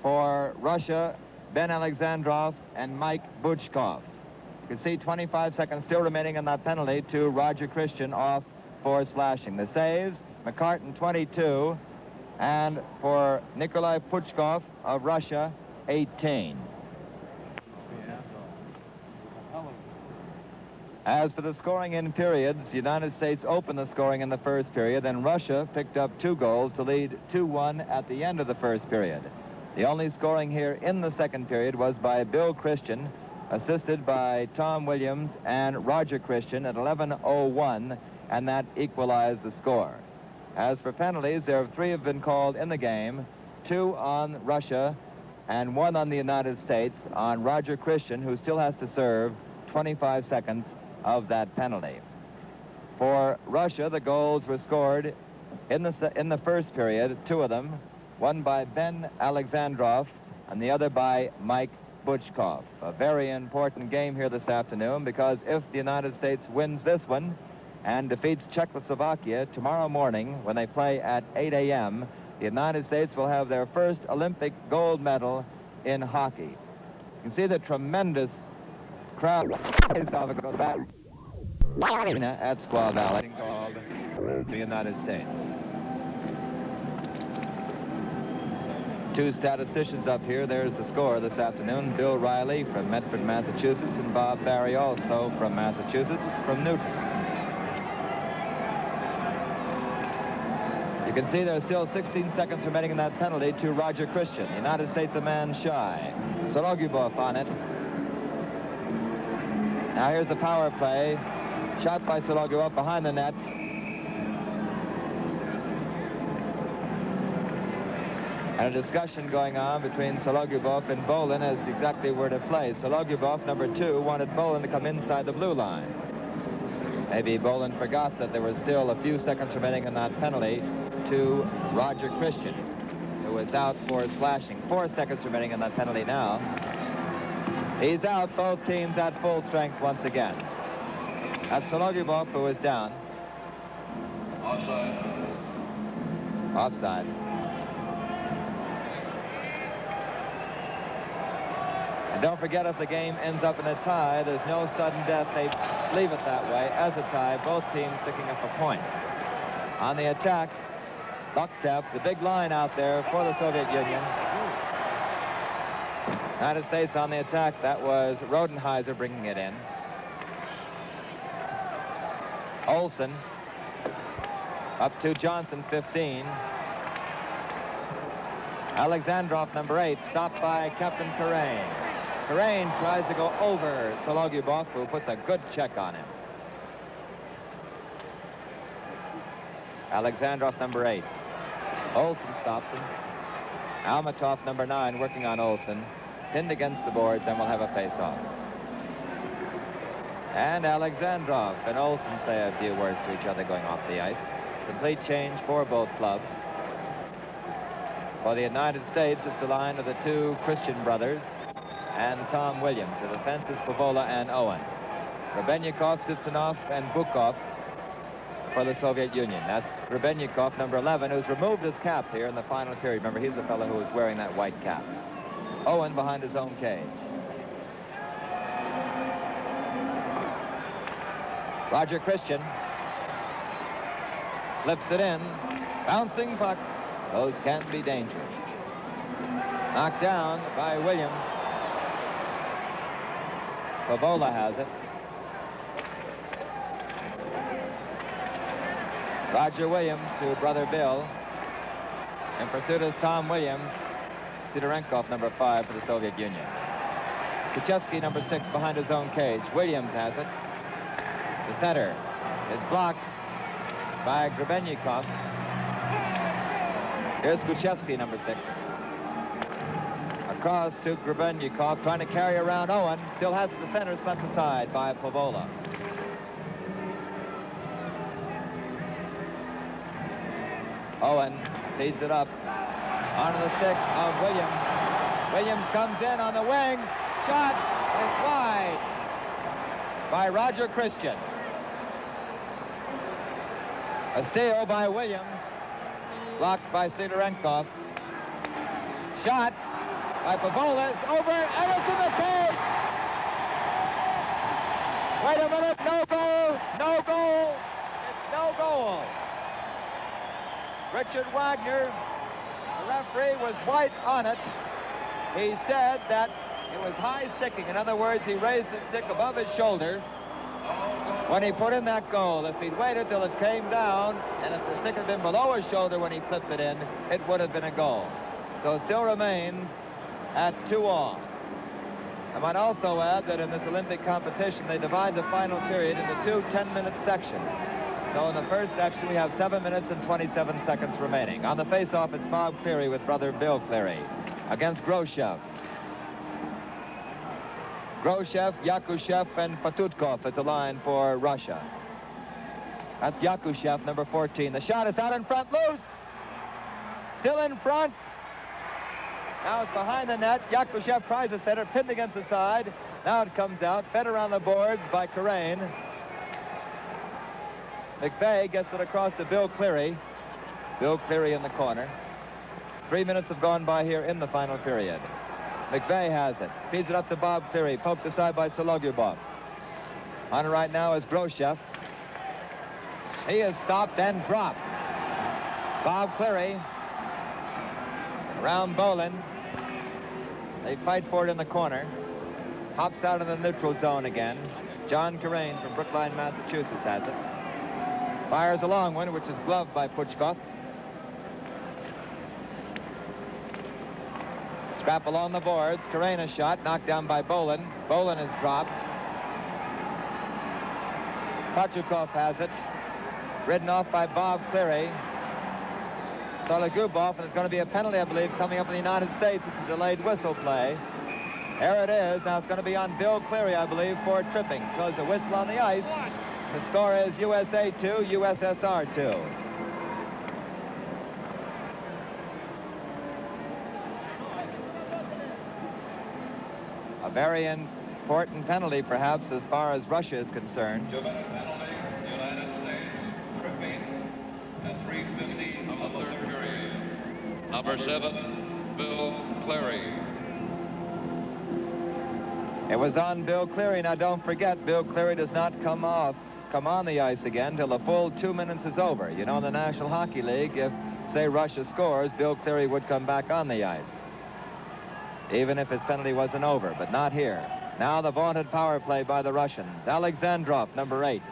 [SPEAKER 1] For Russia, Ben Alexandrov and Mike Buchkov. You can see 25 seconds still remaining in that penalty to Roger Christian off for slashing. The saves, McCartan 22, and for Nikolai Puchkov of Russia, 18. As for the scoring in periods, the United States opened the scoring in the first period, then Russia picked up 2 goals to lead 2-1 at the end of the first period. The only scoring here in the second period was by Bill Christian, assisted by Tom Williams and Roger Christian at 11:01, and that equalized the score. As for penalties, 3 have been called in the game, 2 on Russia and 1 on the United States on Roger Christian, who still has to serve 25 seconds of that penalty. For Russia, the goals were scored in the first period, 2 of them, one by Ben Alexandrov and the other by Mike Buchkov. A very important game here this afternoon, because if the United States wins this one and defeats Czechoslovakia tomorrow morning when they play at 8 a.m., the United States will have their first Olympic gold medal in hockey. You can see the tremendous crowd at Squaw Valley called the United States. 2 statisticians up here. There's the score this afternoon. Bill Riley from Medford, Massachusetts, and Bob Barry, also from Massachusetts, from Newton. You can see there's still 16 seconds remaining in that penalty to Roger Christian. The United States a man shy. Sorogubov on it. Now here's the power play. Shot by Sorogubov behind the net. And a discussion going on between Sologyubov and Bolin as exactly where to play. Sologyubov, number 2, wanted Bolin to come inside the blue line. Maybe Bolin forgot that there was still a few seconds remaining in that penalty to Roger Christian, who was out for slashing. 4 seconds remaining in that penalty now. He's out, both teams at full strength once again. That's Sologyubov, who is down. Offside. And don't forget, if the game ends up in a tie, there's no sudden death. They leave it that way as a tie, both teams picking up a point. On the attack, Loktev, the big line out there for the Soviet Union. United States on the attack. That was Rodenheiser bringing it in. Olsen up to Johnson, 15. Alexandrov, number 8, stopped by Captain Karain. Karain tries to go over Sologyubov, who puts a good check on him. Alexandrov, number 8. Olsen stops him. Almatov, number 9, working on Olsen. Pinned against the boards, and we'll have a face-off. And Alexandrov and Olsen say a few words to each other going off the ice. Complete change for both clubs. For the United States, it's the line of the 2 Christian brothers and Tom Williams. The defense is Pavola and Owen. Grebennikov, Sitsunov, and Bukov for the Soviet Union. That's Grebennikov, number 11, who's removed his cap here in the final period. Remember, he's the fellow who was wearing that white cap. Owen behind his own cage. Roger Christian flips it in. Bouncing puck. Those can be dangerous. Knocked down by Williams. Pavola has it. Roger Williams to brother Bill. In pursuit is Tom Williams. Sidorenkov, number 5 for the Soviet Union. Kuchevsky, number 6, behind his own cage. Williams has it. The center is blocked by Grebennikov. Here's Kuchevsky, number 6. Across to Grebennikov, trying to carry around Owen. Still has the center swept aside by Pavola. Owen feeds it up onto the stick of Williams. Williams comes in on the wing. Shot is wide by Roger Christian. A steal by Williams. Blocked by Sidorenkov. Shot by Pavola. It's over, and it's in the cage. Wait a minute, no goal, no goal. It's no goal. Richard Wagner, the referee, was white on it. He said that it was high sticking. In other words, he raised his stick above his shoulder when he put in that goal. If he'd waited till it came down, and if the stick had been below his shoulder when he flipped it in, it would have been a goal. So it still remains at 2-all. I might also add that in this Olympic competition, they divide the final period into 2 10-minute sections. So in the first section, we have 7 minutes and 27 seconds remaining. On the face-off, it's Bob Cleary with brother Bill Cleary against Groshev. Groshev, Yakushev, and Patutkov at the line for Russia. That's Yakushev, number 14. The shot is out in front, loose. Still in front. Now it's behind the net. Yakushev tries to set it, pinned against the side. Now it comes out, fed around the boards by Karain. McVeigh gets it across to Bill Cleary. Bill Cleary in the corner. 3 minutes have gone by here in the final period. McVeigh has it. Feeds it up to Bob Cleary. Poked aside by Sologyubov. On it right now is Groshev. He is stopped and dropped. Bob Cleary. Around Bolin. They fight for it in the corner. Hops out of the neutral zone again. John Karain from Brookline, Massachusetts has it. Fires a long one, which is gloved by Puchkov. Scrap along the boards. Karain a shot, knocked down by Bolin. Bolin is dropped. Pachukov has it. Ridden off by Bob Cleary. Soligubov, and there's going to be a penalty, I believe, coming up in the United States. It's a delayed whistle play. There it is. Now it's going to be on Bill Cleary, I believe, for tripping. So there's a whistle on the ice. The score is USA 2, USSR 2. A very important penalty, perhaps, as far as Russia is concerned.
[SPEAKER 2] Penalty, United States, tripping at 3:50 of the third period. Number 7, Bill Cleary.
[SPEAKER 1] It was on Bill Cleary. Now, don't forget, Bill Cleary does not come on the ice again till the full 2 minutes is over. You know, in the National Hockey League, if, say, Russia scores, Bill Cleary would come back on the ice, even if his penalty wasn't over, but not here. Now the vaunted power play by the Russians. Alexandrov, number 8.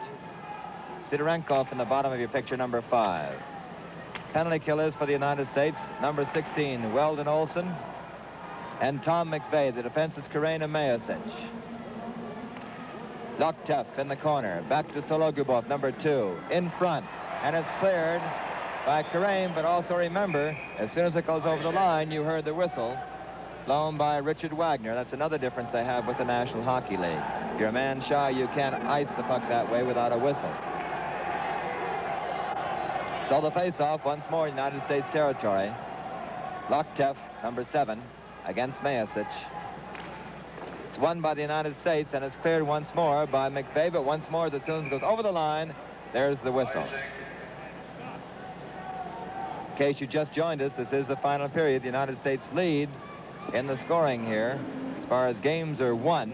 [SPEAKER 1] Sidorenkov in the bottom of your picture, number 5. Penalty killers for the United States, number 16, Weldon Olson, and Tom McVeigh. The defense is Karena Mayasic. Loktev in the corner. Back to Soligubov, number 2. In front. And it's cleared by Karain, but also remember, as soon as it goes over the line, you heard the whistle blown by Richard Wagner. That's another difference they have with the National Hockey League. If you're a man shy, you can't ice the puck that way without a whistle. So the face-off once more, United States territory. Loktev, number 7, against Mayasic. It's won by the United States, and it's cleared once more by McVeigh, but once more, as soon as it goes over the line, there's the whistle. In case you just joined us, this is the final period. The United States leads in the scoring here. As far as games are won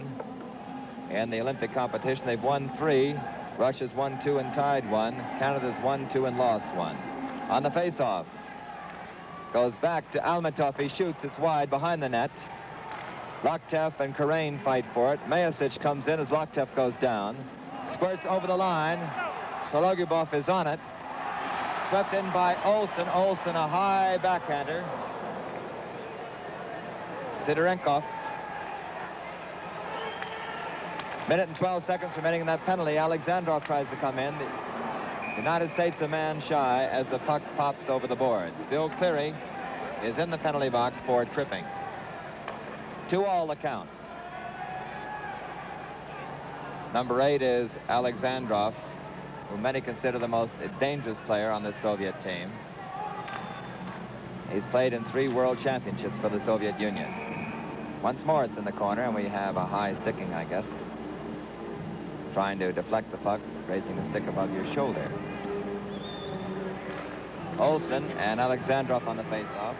[SPEAKER 1] in the Olympic competition, they've won 3. Russia's won 2 and tied 1. Canada's won 2 and lost 1. On the face-off, goes back to Almatov. He shoots. It's wide behind the net. Loktev and Karain fight for it. Mayasic comes in as Loktev goes down. Squirts over the line. Soligubov is on it. Swept in by Olson. Olson, a high backhander. Sidorenkov. Minute and 12 seconds remaining in that penalty. Alexandrov tries to come in. The United States a man shy as the puck pops over the boards. Bill Cleary is in the penalty box for tripping. 2-all the count. Number 8 is Alexandrov, who many consider the most dangerous player on the Soviet team. He's played in 3 world championships for the Soviet Union. Once more, it's in the corner, and we have a high sticking, I guess. Trying to deflect the puck, raising the stick above your shoulder. Olson and Alexandrov on the face-off.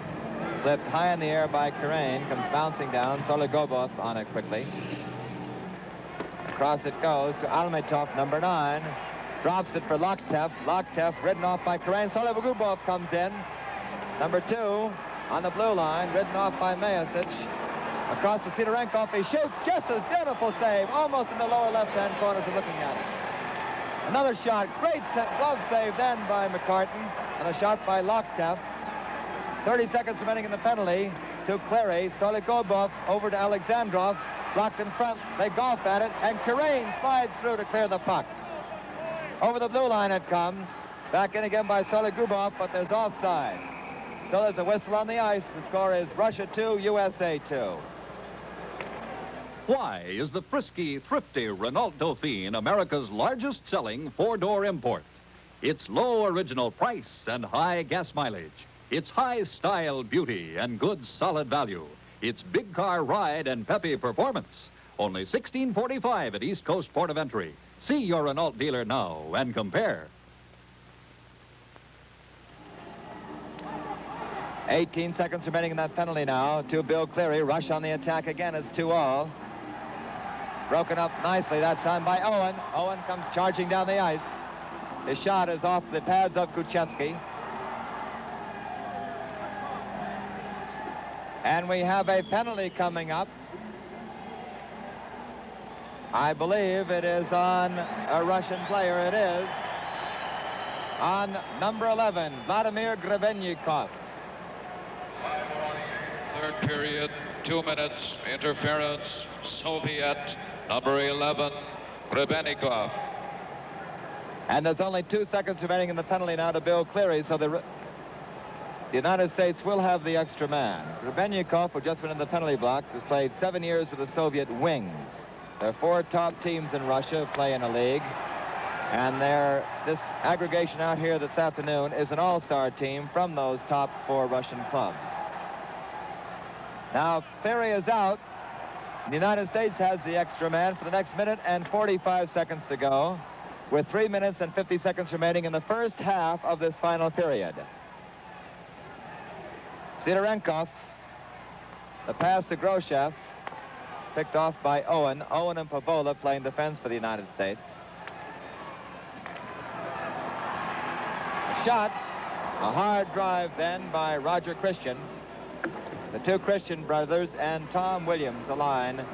[SPEAKER 1] Flipped high in the air by Karain, comes bouncing down. Soligubov on it quickly. Across it goes to Almatov, number 9. Drops it for Loktev. Loktev ridden off by Karain. Soligubov comes in. Number 2 on the blue line, ridden off by Mayasic. Across to Sidorenkov, he shoots. Just a beautiful save, almost in the lower left-hand corner to looking at it. Another shot, great glove save then by McCartan, and a shot by Loktev. 30 seconds remaining in the penalty to Cleary. Soligubov over to Alexandrov, blocked in front. They golf at it, and Karain slides through to clear the puck. Over the blue line it comes. Back in again by Soligubov, but there's offside. So there's a whistle on the ice. The score is Russia 2, USA 2.
[SPEAKER 9] Why is the frisky, thrifty Renault Dauphine America's largest selling 4-door import? Its low original price and high gas mileage. Its high style beauty and good solid value. Its big car ride and peppy performance. Only $16.45 at East Coast Port of Entry. See your Renault dealer now and compare.
[SPEAKER 1] 18 seconds remaining in that penalty now to Bill Cleary. Rush on the attack again. It's 2-all. Broken up nicely that time by Owen. Owen comes charging down the ice. His shot is off the pads of Kuchevsky. And we have a penalty coming up. I believe it is on a Russian player. It is on number 11, Vladimir Grebennikov.
[SPEAKER 2] Third period, 2 minutes, interference, Soviet, number 11, Grebennikov.
[SPEAKER 1] And there's only 2 seconds remaining in the penalty now to Bill Cleary, so the United States will have the extra man. Grebennikov, who just went in the penalty box, has played 7 years with the Soviet wings. There are 4 top teams in Russia play in a league. And this aggregation out here this afternoon is an all-star team from those top 4 Russian clubs. Now, Cleary is out. The United States has the extra man for the next minute and 45 seconds to go, with 3 minutes and 50 seconds remaining in the first half of this final period. Sidorenkov, the pass to Groshev, picked off by Owen. Owen and Pavola playing defense for the United States. A shot, a hard drive then by Roger Christian. The 2 Christian brothers and Tom Williams, the line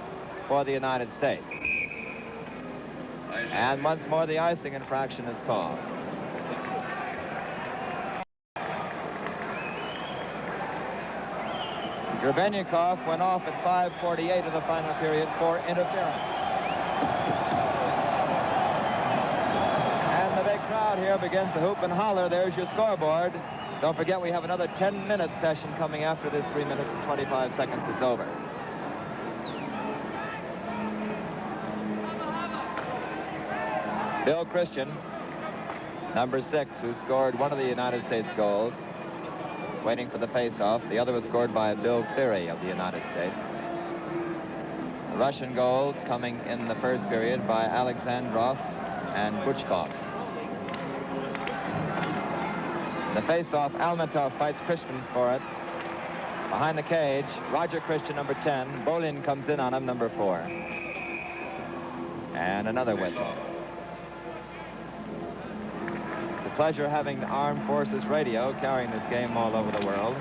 [SPEAKER 1] for the United States. And once more, the icing infraction is called. Grebennikov went off at 5:48 of the final period for interference. And the big crowd here begins to hoop and holler. There's your scoreboard. Don't forget, we have another 10-minute session coming after this 3 minutes and 25 seconds is over. Bill Christian, number 6, who scored one of the United States goals, waiting for the face-off. The other was scored by Bill Cleary of the United States. The Russian goals coming in the first period by Alexandrov and Buchkov. The face-off, Almatov fights Christian for it. Behind the cage, Roger Christian, number 10. Bolin comes in on him, number 4. And another whistle. It's a pleasure having the Armed Forces Radio carrying this game all over the world.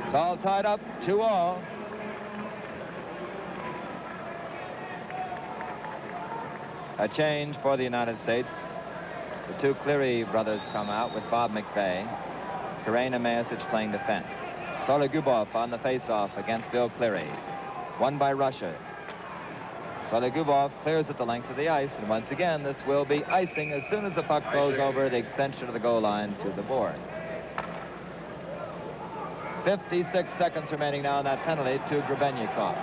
[SPEAKER 1] It's all tied up, 2-all. A change for the United States. The 2 Cleary brothers come out with Bob McVeigh. Karain Amasic playing defense. Solegubov on the face-off against Bill Cleary. Won by Russia. Solegubov clears at the length of the ice, and once again, this will be icing as soon as the puck goes over the extension of the goal line to the boards. 56 seconds remaining now in that penalty to Grebennikov.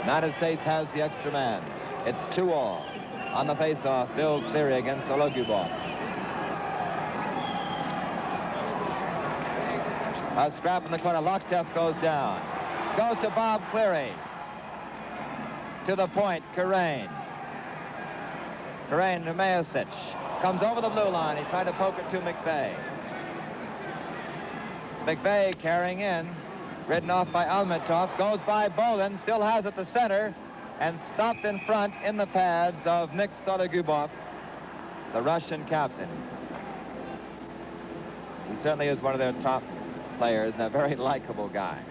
[SPEAKER 1] United States has the extra man. It's 2-all. On the face-off, Bill Cleary against Solegubov. A scrap in the corner. Loktev goes down. Goes to Bob Cleary. To the point, Karain. Karain to Mayasic. Comes over the blue line. He tried to poke it to McVeigh. It's McVeigh carrying in. Ridden off by Almatov. Goes by Bolin. Still has it the center. And stopped in front in the pads of Nick Solegubov, the Russian captain. He certainly is one of their top players and a very likable guy.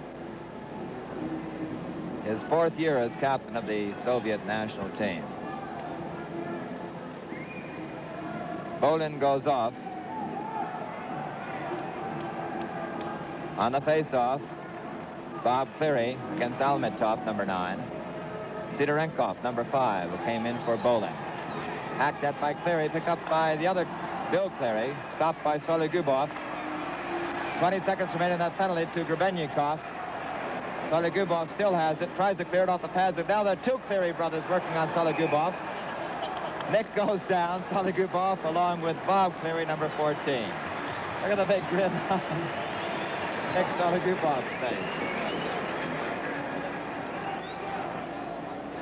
[SPEAKER 1] His 4th year as captain of the Soviet national team. Bolin goes off. On the face-off, it's Bob Cleary against Almatov, number 9. Sidorenkov, number 5, who came in for Bolin. Hacked at by Cleary, picked up by the other Bill Cleary, stopped by Solegubov. 20 seconds remaining in that penalty to Grebennikov. Solegubov still has it, tries to clear it off the pads, but now there are 2 Cleary brothers working on Solegubov. Nick goes down, Solegubov along with Bob Cleary, number 14. Look at the big grin on Nick Solegubov's face.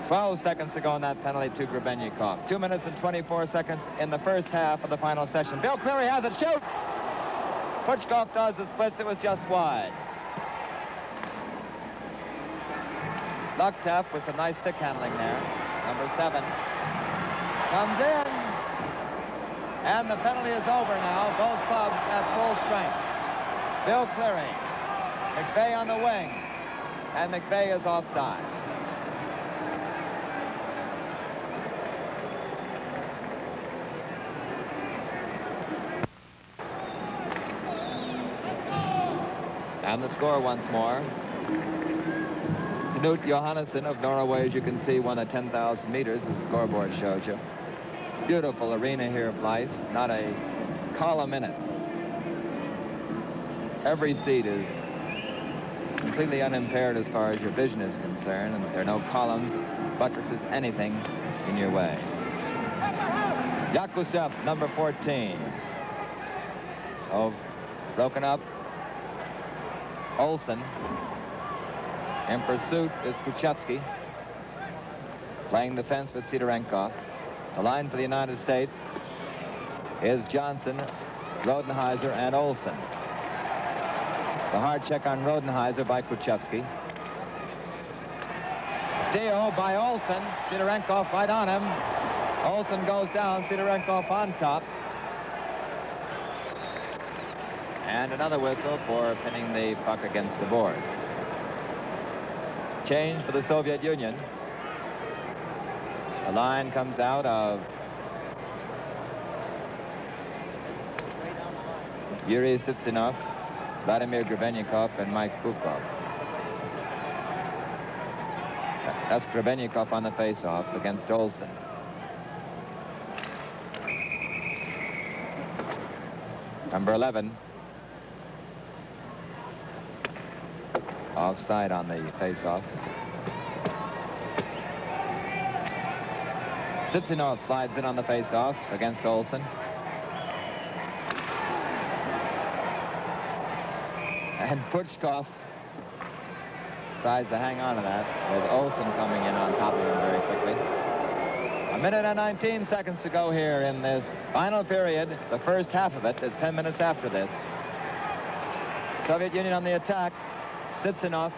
[SPEAKER 1] 12 seconds to go in that penalty to Grebennikov. 2 minutes and 24 seconds in the first half of the final session. Bill Cleary has it, shoots! Puchkov does the splits, it was just wide. Loktev with some nice stick handling there. Number 7 comes in. And the penalty is over now. Both clubs at full strength. Bill Cleary. McVeigh on the wing. And McVeigh is offside. And the score once more. Knut Johannesson of Norway, as you can see, won at 10,000 meters, as the scoreboard shows you. Beautiful arena here, Blythe. Not a column in it. every seat is completely unimpaired as far as your vision is concerned, and there are no columns, buttresses, anything in your way. Yakusev, number 14. Oh, broken up. Olsen. In pursuit is Kuchevsky. Playing defense with Sidorenkov. The line for the United States is Johnson, Rodenheiser, and Olsen. The hard check on Rodenheiser by Kuchevsky. Steal by Olsen. Sidorenkov right on him. Olsen goes down. Sidorenkov on top. And another whistle for pinning the puck against the boards. Change for the Soviet Union. The line comes out of Yuri Sitsinov, Vladimir Grebennikov, and Mike Bukov. That's Grebennikov on the face-off against Olsen. Number 11. Offside on the face-off. Sitsinov slides in on the face-off against Olsen. And Puchkov decides to hang on to that, with Olsen coming in on top of him very quickly. A minute and 19 seconds to go here in this final period. The first half of it is 10 minutes after this. Soviet Union on the attack. Sitsinov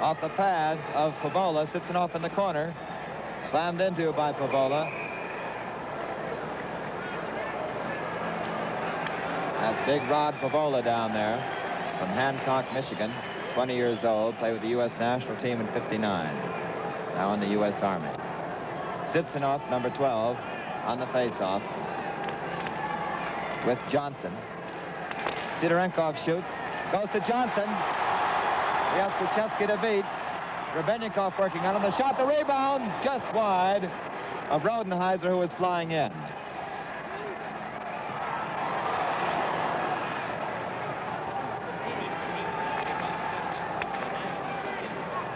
[SPEAKER 1] off the pads of Pavola. Sitsinov in the corner. Slammed into by Pavola. That's big Rod Pavola down there from Hancock, Michigan. 20 years old. Played with the U.S. national team in '59. Now in the U.S. Army. Sitsinov, number 12, on the face-off with Johnson. Sidorenkov shoots. Goes to Johnson. He has Kuchevsky to beat. Grebennikov working on him. The shot, the rebound, just wide of Rodenheiser, who was flying in.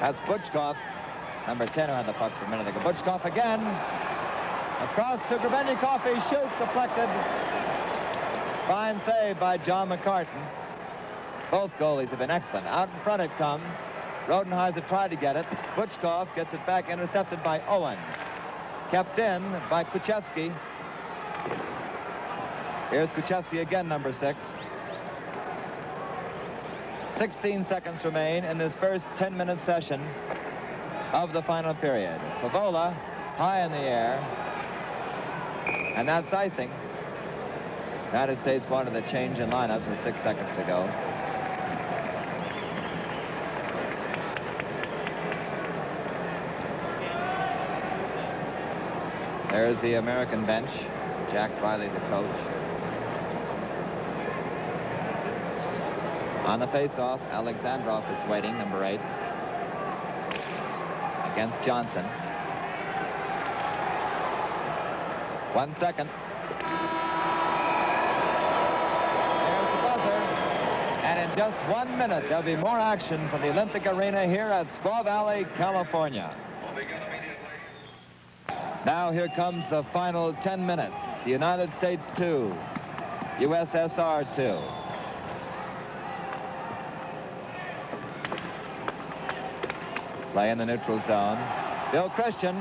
[SPEAKER 1] That's Puchkov, number 10, who had the puck for a minute ago. Puchkov again. Across to Grebennikov. He shoots, deflected. Fine save by John McCartan. Both goalies have been excellent. Out in front it comes. Rodenheiser tried to get it. Puchkov gets it back, intercepted by Owen. Kept in by Kuchevsky. Here's Kuchevsky again, number 6. 16 seconds remain in this first 10-minute session of the final period. Pavola high in the air. And that's icing. United States wanted a change in lineup from 6 seconds ago. There's the American bench. Jack Riley, the coach. On the face-off, Alexandrov is waiting, number 8, against Johnson. 1 second. There's the buzzer. And in just 1 minute, there'll be more action from the Olympic Arena here at Squaw Valley, California. Now here comes the final 10 minutes. The United States 2, USSR 2. Play in the neutral zone. Bill Christian.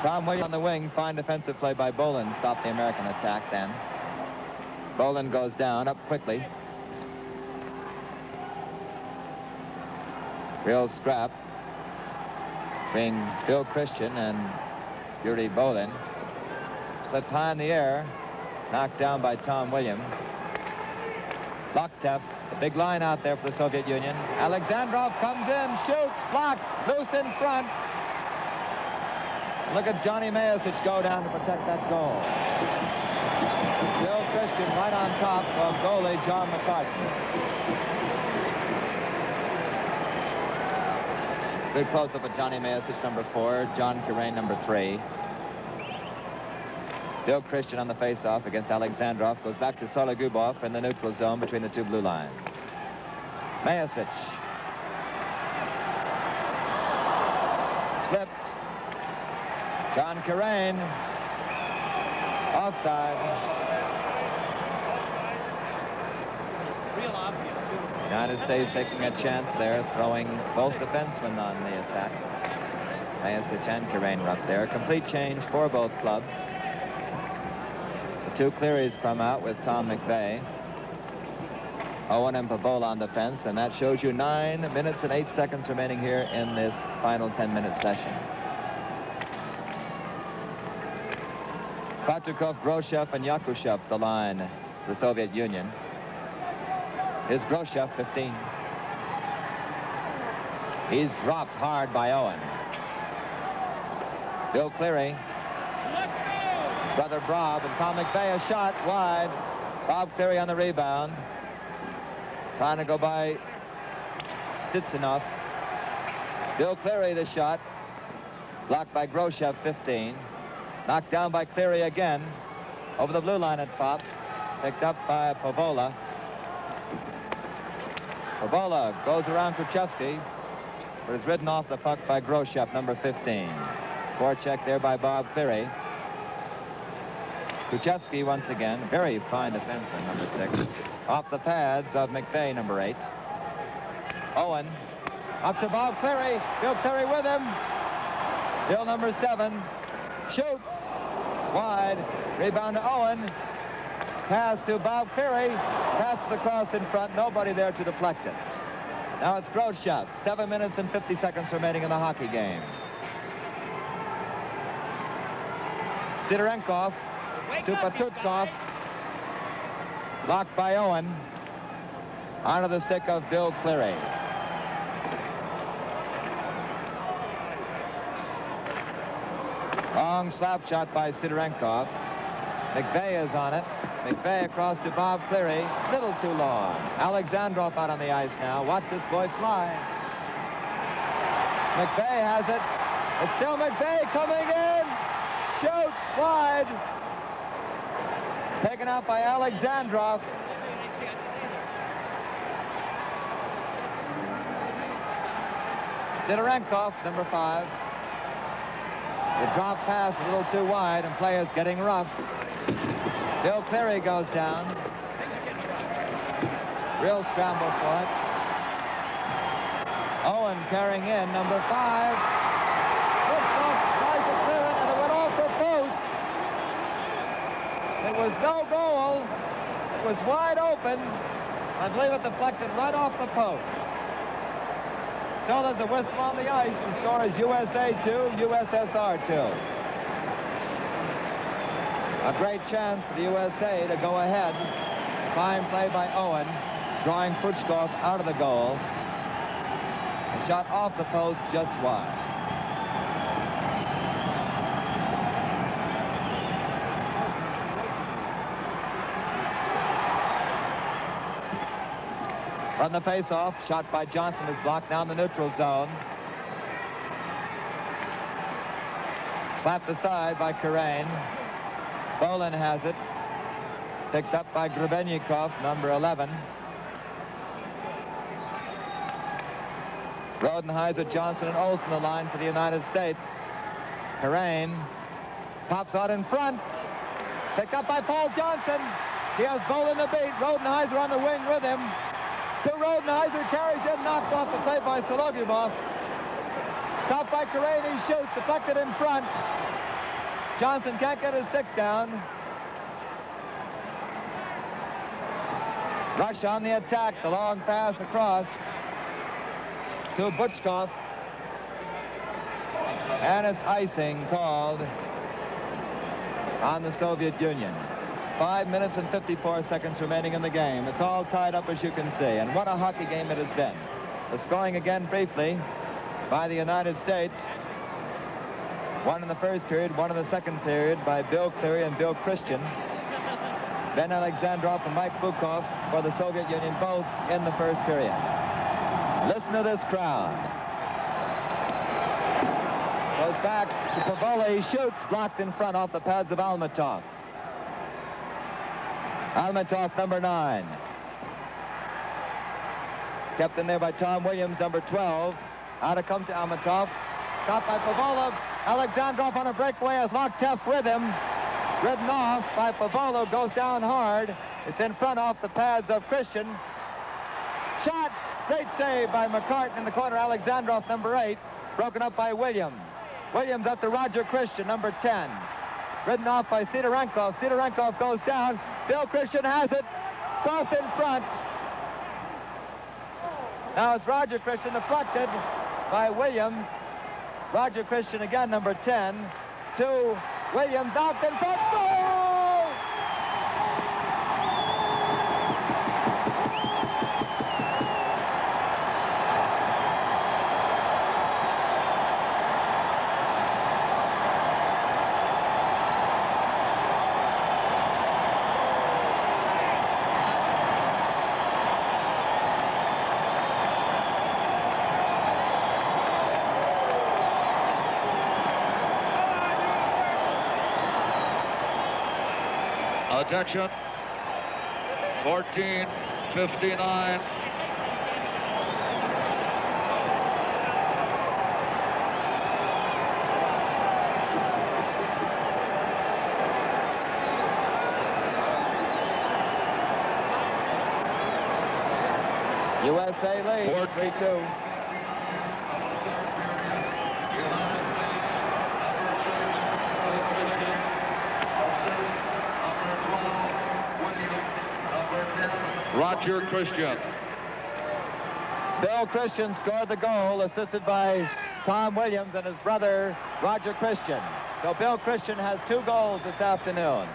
[SPEAKER 1] Tom Williams on the wing. Fine defensive play by Bolin. Stopped the American attack then. Bolin goes down, up quickly. Real scrap between Bill Christian and Yuri Bolin. Slipped high in the air. Knocked down by Tom Williams. Loktev. The big line out there for the Soviet Union. Alexandrov comes in, shoots, blocked, loose in front. Look at Johnny Mayasich go down to protect that goal. Bill Christian right on top of goalie John McCartan. Good close-up of Johnny Mayasich, number 4, John Currain, number 3. Bill Christian on the face-off against Alexandrov. Goes back to Sologubov in the neutral zone between the two blue lines. Mayasic. Slipped. John Kerrane. Offside. United States taking a chance there, throwing both defensemen on the attack. Mayasic and Kerrane were up there. Complete change for both clubs. The two Clearys come out with Tom McVeigh. Owen and Pavola on defense, and that shows you 9 minutes and 8 seconds remaining here in this final 10-minute session. Patukov, Groshev, and Yakushev, the line, the Soviet Union. Here's Groshev, 15. He's dropped hard by Owen. Bill Cleary. Brother Bob and Tom McVeigh, a shot wide. Bob Cleary on the rebound. Trying to go by Sitsinov. Bill Cleary, the shot. Blocked by Groshev, 15. Knocked down by Cleary again. Over the blue line it pops. Picked up by Pavola. Pavola goes around Krzyzewski, but is ridden off the puck by Groshev, number 15. Forecheck there by Bob Cleary. Krzyzewski once again, very fine defenseman, number 6. Off the pads of McVeigh, number 8. Owen, up to Bob Cleary. Bill Cleary with him. Bill, number 7, shoots. Wide. Rebound to Owen. Pass to Bob Cleary. Passes the cross in front. Nobody there to deflect it. Now it's Groshev. 7 minutes and 50 seconds remaining in the hockey game. Sidorenkov to Patutkov. Blocked by Owen. Onto the stick of Bill Cleary. Long slap shot by Sidorenkov. McVeigh is on it. McVeigh across to Bob Cleary. Little too long. Alexandrov out on the ice now. Watch this boy fly. McVeigh has it. It's still McVeigh coming in. Shoots wide. Taken out by Alexandrov. Sidorenkov, number 5. The drop pass a little too wide, and players getting rough. Bill Cleary goes down. Real scramble for it. Owen carrying in, number 5. Woodstock tries to clear it, and it went off the post. It was no goal. It was wide open. I believe it deflected right off the post. So there's a whistle on the ice. The score is USA 2, USSR 2. A great chance for the USA to go ahead. Fine play by Owen, drawing Puchkov out of the goal. A shot off the post, just wide. From the face-off, shot by Johnson is blocked down the neutral zone. Slapped aside by Kerrane. Bolin has it. Picked up by Grebenikov, number 11. Rodenheiser, Johnson, and Olsen the line for the United States. Kerrane pops out in front. Picked up by Paul Johnson. He has Bolin to beat. Rodenheiser on the wing with him. To Rodenheiser, carries in, knocked off the play by Sologubov. Stopped by Kerrane, he shoots, deflected in front. Johnson can't get his stick down. Rush on the attack, the long pass across to Butchkov. And it's icing called on the Soviet Union. 5 minutes and 54 seconds remaining in the game. It's all tied up, as you can see. And what a hockey game it has been. The scoring again briefly by the United States. One in the first period, one in the second period by Bill Cleary and Bill Christian. Ben Alexandrov and Mike Bukov for the Soviet Union, both in the first period. Listen to this crowd. Goes back to Pavola. He shoots, blocked in front off the pads of Almatov. Almatoff, number 9. Kept in there by Tom Williams, number 12. Out it comes Almatoff. Stopped by Pavolo. Alexandrov on a breakaway has locked tough with him. Ridden off by Pavolo, goes down hard. It's in front off the pads of Christian. Shot. Great save by McCartan in the corner. Alexandrov, number 8. Broken up by Williams. Williams up to Roger Christian, number 10. Ridden off by Sidorenkov. Sidorenkov goes down. Bill Christian has it. Cross in front. Now it's Roger Christian deflected by Williams. Roger Christian again, number 10. To Williams, out in front. Goal!
[SPEAKER 2] Objection. 14:59.
[SPEAKER 1] USA leads 3-2.
[SPEAKER 2] Roger Christian.
[SPEAKER 1] Bill Christian scored the goal, assisted by Tom Williams and his brother, Roger Christian. So Bill Christian has 2 goals this afternoon.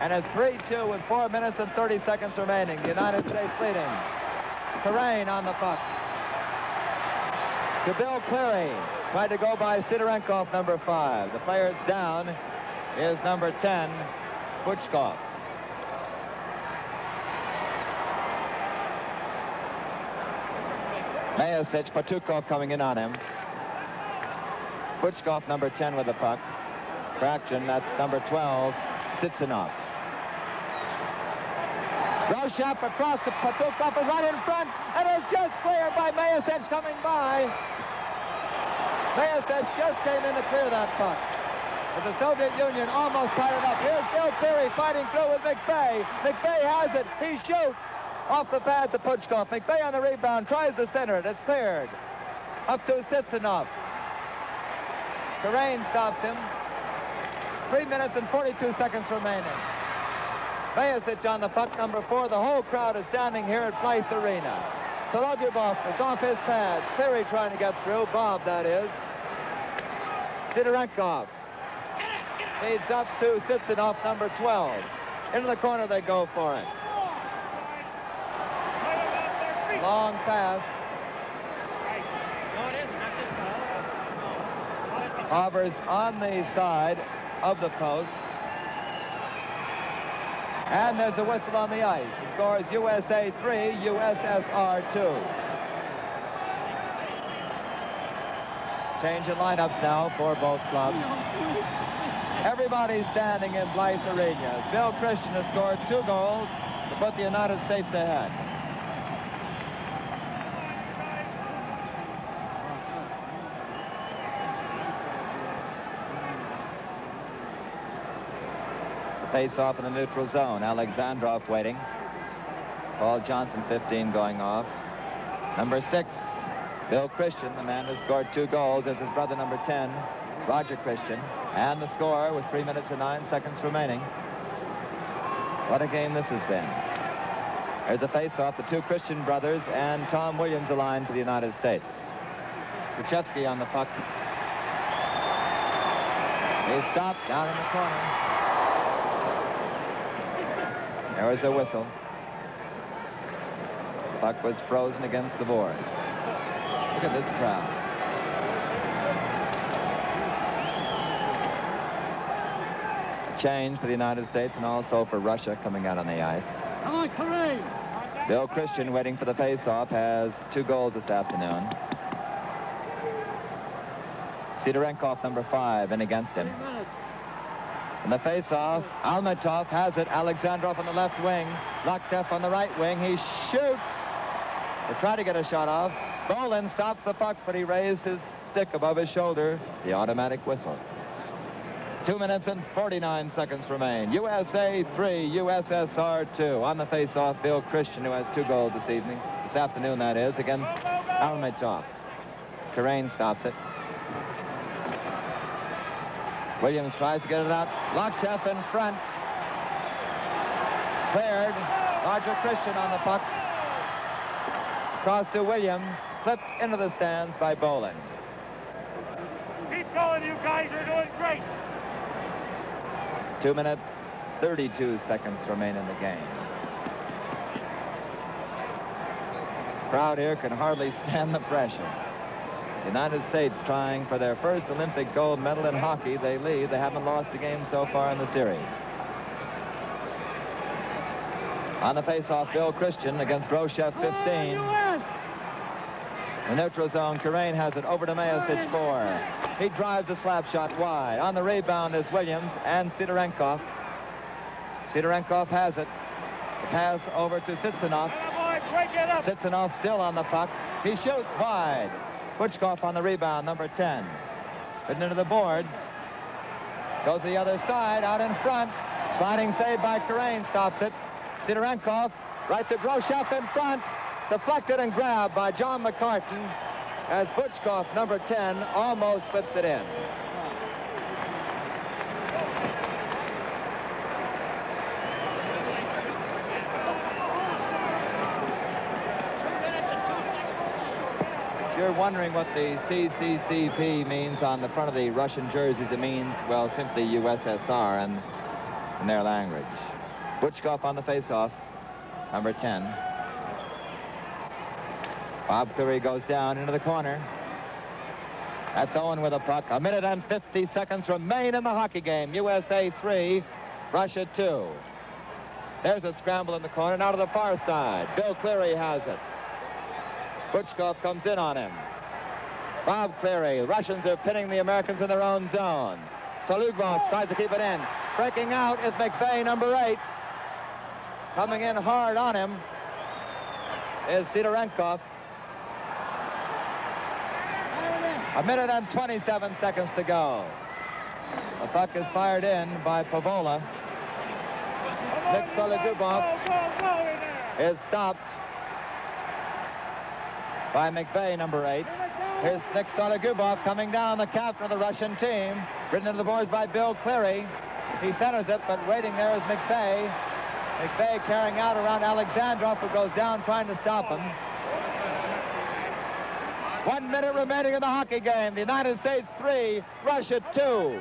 [SPEAKER 1] And it's 3-2 with 4 minutes and 30 seconds remaining. The United States leading. Terrain on the puck. To Bill Cleary. Tried to go by Sidorenkov, number 5. The player's down is number 10, Puchkov. Mayasic, Patukov coming in on him. Puchkov, number 10 with the puck. Fraction, that's number 12, Sitsinov. Roshap across to Patukov is right in front, and is just cleared by Mayasic coming by. Mayasic just came in to clear that puck. But the Soviet Union almost tied it up. Here's Bill Cleary fighting through with McVeigh. McVeigh has it. He shoots. Off the pad to Puchkov. McVeigh on the rebound, tries to center it. It's cleared. Up to Sitsinov. Terrain stops him. 3 minutes and 42 seconds remaining. Mayasic on the puck, number 4. The whole crowd is standing here at Blythe Arena. Solovyov is off his pad. Cleary trying to get through. Bob, that is. Sidorenkov. Feeds up to Sitsinov, number 12. Into the corner they go for it. Long pass. Hovers on the side of the post. And there's a whistle on the ice. The score is USA 3, USSR 2. Change in lineups now for both clubs. Everybody's standing in Blythe Arena. Bill Christian has scored 2 goals to put the United States ahead. Face off in the neutral zone. Alexandrov waiting. Paul Johnson, 15, going off. Number 6, Bill Christian, the man who scored 2 goals, is his brother, number 10, Roger Christian. And the score with 3 minutes and 9 seconds remaining. What a game this has been. There's a face-off. The 2 Christian brothers and Tom Williams aligned for the United States. Krzyzewski on the puck. He stopped down in the corner. There was a whistle. Puck was frozen against the board. Look at this crowd. Change for the United States and also for Russia coming out on the ice. Bill Christian, waiting for the face-off, has 2 goals this afternoon. Sidorenkov, number 5, in against him. In the face-off, Almatov has it. Alexandrov on the left wing. Loktev on the right wing. He shoots to try to get a shot off. Bolin stops the puck, but he raised his stick above his shoulder. The automatic whistle. 2 minutes and 49 seconds remain. USA 3, USSR 2. On the face-off, Bill Christian, who has 2 goals this evening. This afternoon, that is, against Almatov. Karain stops it. Williams tries to get it out. Loktev in front. Cleared. Roger Christian on the puck. Cross to Williams. Flipped into the stands by Bolin.
[SPEAKER 8] Keep going, you guys are doing great.
[SPEAKER 1] 2 minutes, 32 seconds remain in the game. Crowd here can hardly stand the pressure. The United States trying for their first Olympic gold medal in hockey. They lead. They haven't lost a game so far in the series. On the face-off, Bill Christian against Roshev 15. The neutral zone, Karain has it over to Mayasich 4. He drives the slap shot wide. On the rebound is Williams and Sidorenkov. Sidorenkov has it. The pass over to Sitsinov. Sitsinov still on the puck. He shoots wide. Puchkov on the rebound, number 10. Putting into the boards. Goes to the other side, out in front. Sliding save by Karain, stops it. Sidorenkov, right to Groshev in front. Deflected and grabbed by John McCartan as Puchkov, number 10, almost flipped it in. If you're wondering what the CCCP means on the front of the Russian jerseys, it means, well, simply USSR in their language. Puchkov on the face-off, number 10. Bob Cleary goes down into the corner. That's Owen with a puck. 1 minute and 50 seconds remain in the hockey game. USA 3, Russia 2. There's a scramble in the corner. Now to the far side. Bill Cleary has it. Puchkov comes in on him. Bob Cleary. Russians are pinning the Americans in their own zone. Salugov tries to keep it in. Breaking out is McVeigh, number 8. Coming in hard on him is Sidorenkov. 1 minute and 27 seconds to go. The puck is fired in by Pavola. Nick Sologubov is stopped by McVeigh, number 8. Here's Nick Sologubov coming down, the captain of the Russian team. Ridden into the boards by Bill Cleary. He centers it, but waiting there is McVeigh. McVeigh carrying out around Alexandrov, who goes down trying to stop him. 1 minute remaining in the hockey game. The United States 3, Russia 2.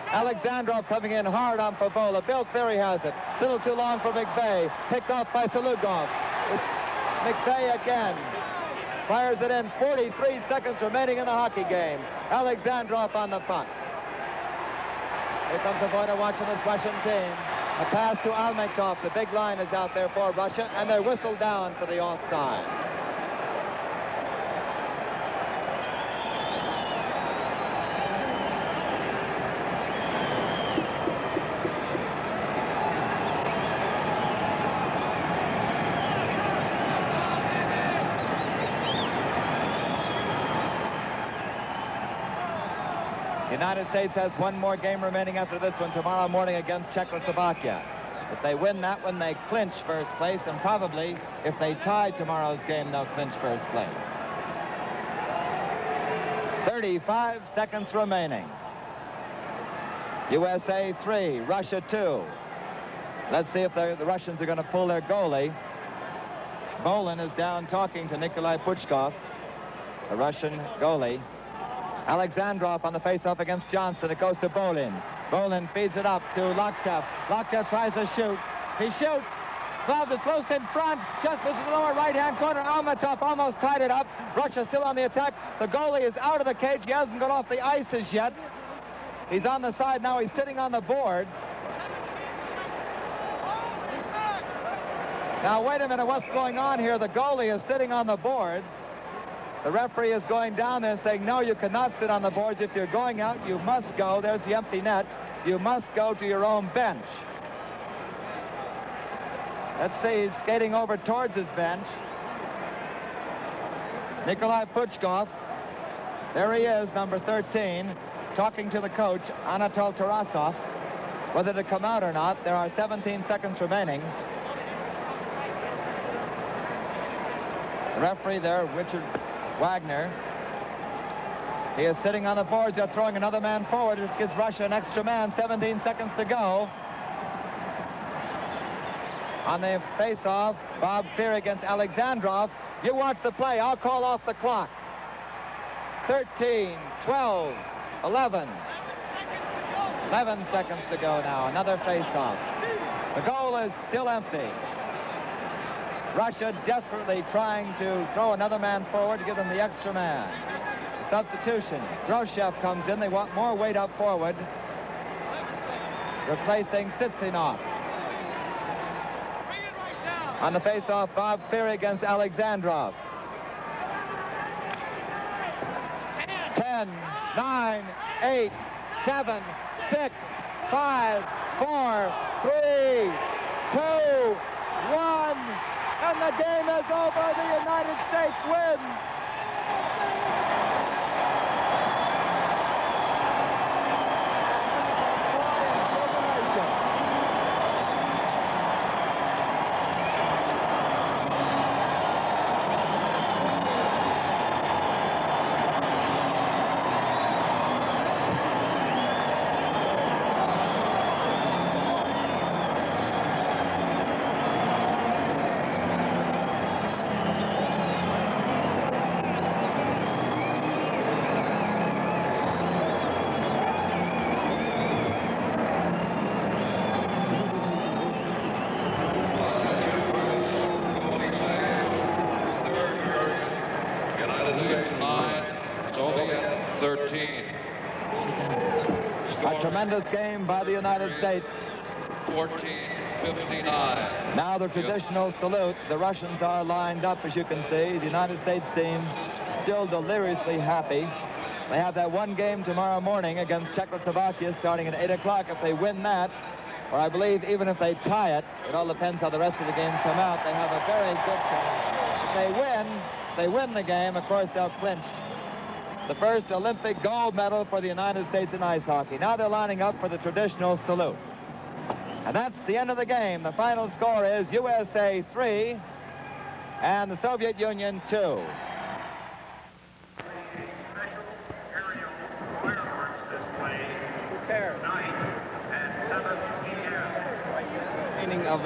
[SPEAKER 1] Alexandrov coming in hard on Pavola. Bill Cleary has it. Still too long for McVeigh. Picked off by Salugov. McVeigh again. Fires it in. 43 seconds remaining in the hockey game. Alexandrov on the puck. Here comes the boy to watching this Russian team. A pass to Almatov. The big line is out there for Russia, and they're whistled down for the offside. The United States has one more game remaining after this one tomorrow morning against Czechoslovakia. If they win that one, they clinch first place, and probably if they tie tomorrow's game, they'll clinch first place. 35 seconds remaining. USA 3, Russia 2. Let's see if the Russians are going to pull their goalie. Bolin is down talking to Nikolai Puchkov, the Russian goalie. Alexandrov on the face-off against Johnson. It goes to Bolin. Bolin feeds it up to Loktev. Loktev tries to shoot. He shoots. Glove is close in front. Just misses the lower right-hand corner. Almatov almost tied it up. Russia still on the attack. The goalie is out of the cage. He hasn't got off the ice as yet. He's on the side now. He's sitting on the board. Now, wait a minute. What's going on here? The goalie is sitting on the boards. The referee is going down there and saying, no, you cannot sit on the boards. If you're going out, you must go. There's the empty net. you must go to your own bench. Let's see, he's skating over towards his bench. Nikolai Puchkov. There he is, number 13, talking to the coach, Anatol Tarasov. Whether to come out or not, there are 17 seconds remaining. The referee there, Richard Wagner. He is sitting on the boards. They're throwing another man forward, which gives Russia an extra man. 17 seconds to go. On the face-off, Bob Fear against Alexandrov. You watch the play. I'll call off the clock. 13, 12, 11. 11 seconds to go now. Another face-off. The goal is still empty. Russia desperately trying to throw another man forward to give them the extra man. Substitution. Groshev comes in. They want more weight up forward, replacing Sitsinov. On the face-off, Bob Fear against Alexandrov. 10, 9, 8, 7, 6, 5, 4, 3, 2, 1, and the game is over. The United States wins. A tremendous game by the United States.
[SPEAKER 2] 14-59.
[SPEAKER 1] Now the traditional salute. The Russians are lined up, as you can see. The United States team still deliriously happy. They have that one game tomorrow morning against Czechoslovakia starting at 8 o'clock. If they win that, or I believe even if they tie it, it all depends how the rest of the games come out, they have a very good chance. If they win the game, of course, they'll clinch the first Olympic gold medal for the United States in ice hockey. Now they're lining up for the traditional salute. And that's the end of the game. The final score is USA 3 and the Soviet Union 2.
[SPEAKER 3] Of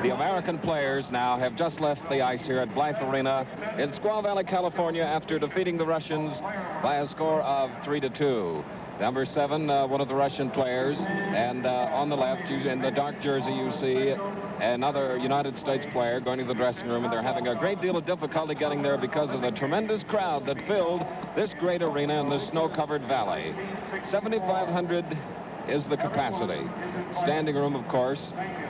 [SPEAKER 3] the American players now have just left the ice here at Blythe Arena in Squaw Valley, California, after defeating the Russians by a score of 3-2. Number 7, one of the Russian players, and on the left, in the dark jersey, you see another United States player going to the dressing room, and they're having a great deal of difficulty getting there because of the tremendous crowd that filled this great arena in this snow-covered valley. 7,500 is the capacity. Standing room, of course,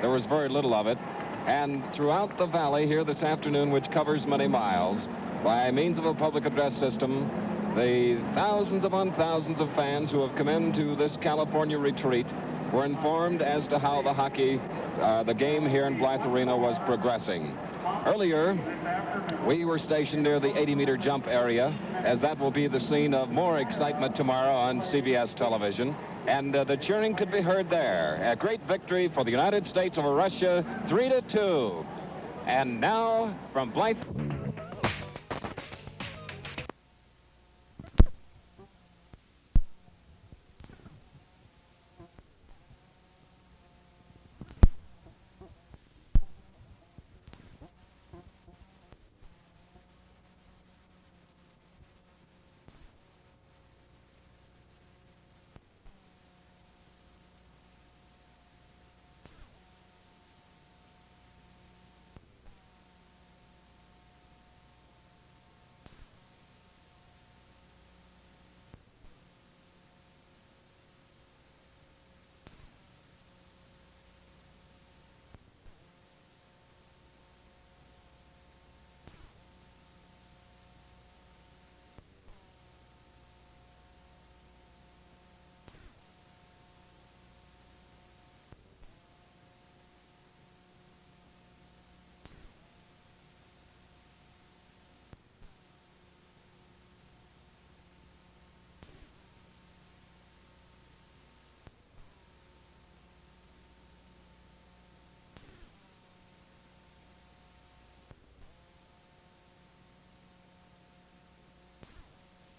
[SPEAKER 3] there was very little of it. And throughout the valley here this afternoon, which covers many miles, by means of a public address system, the thousands upon thousands of fans who have come into this California retreat were informed as to how the hockey, the game here in Blythe Arena was progressing. Earlier, we were stationed near the 80-meter jump area, as that will be the scene of more excitement tomorrow on CBS television. And the cheering could be heard there. A great victory for the United States over Russia, 3-2. And now, from Blythe...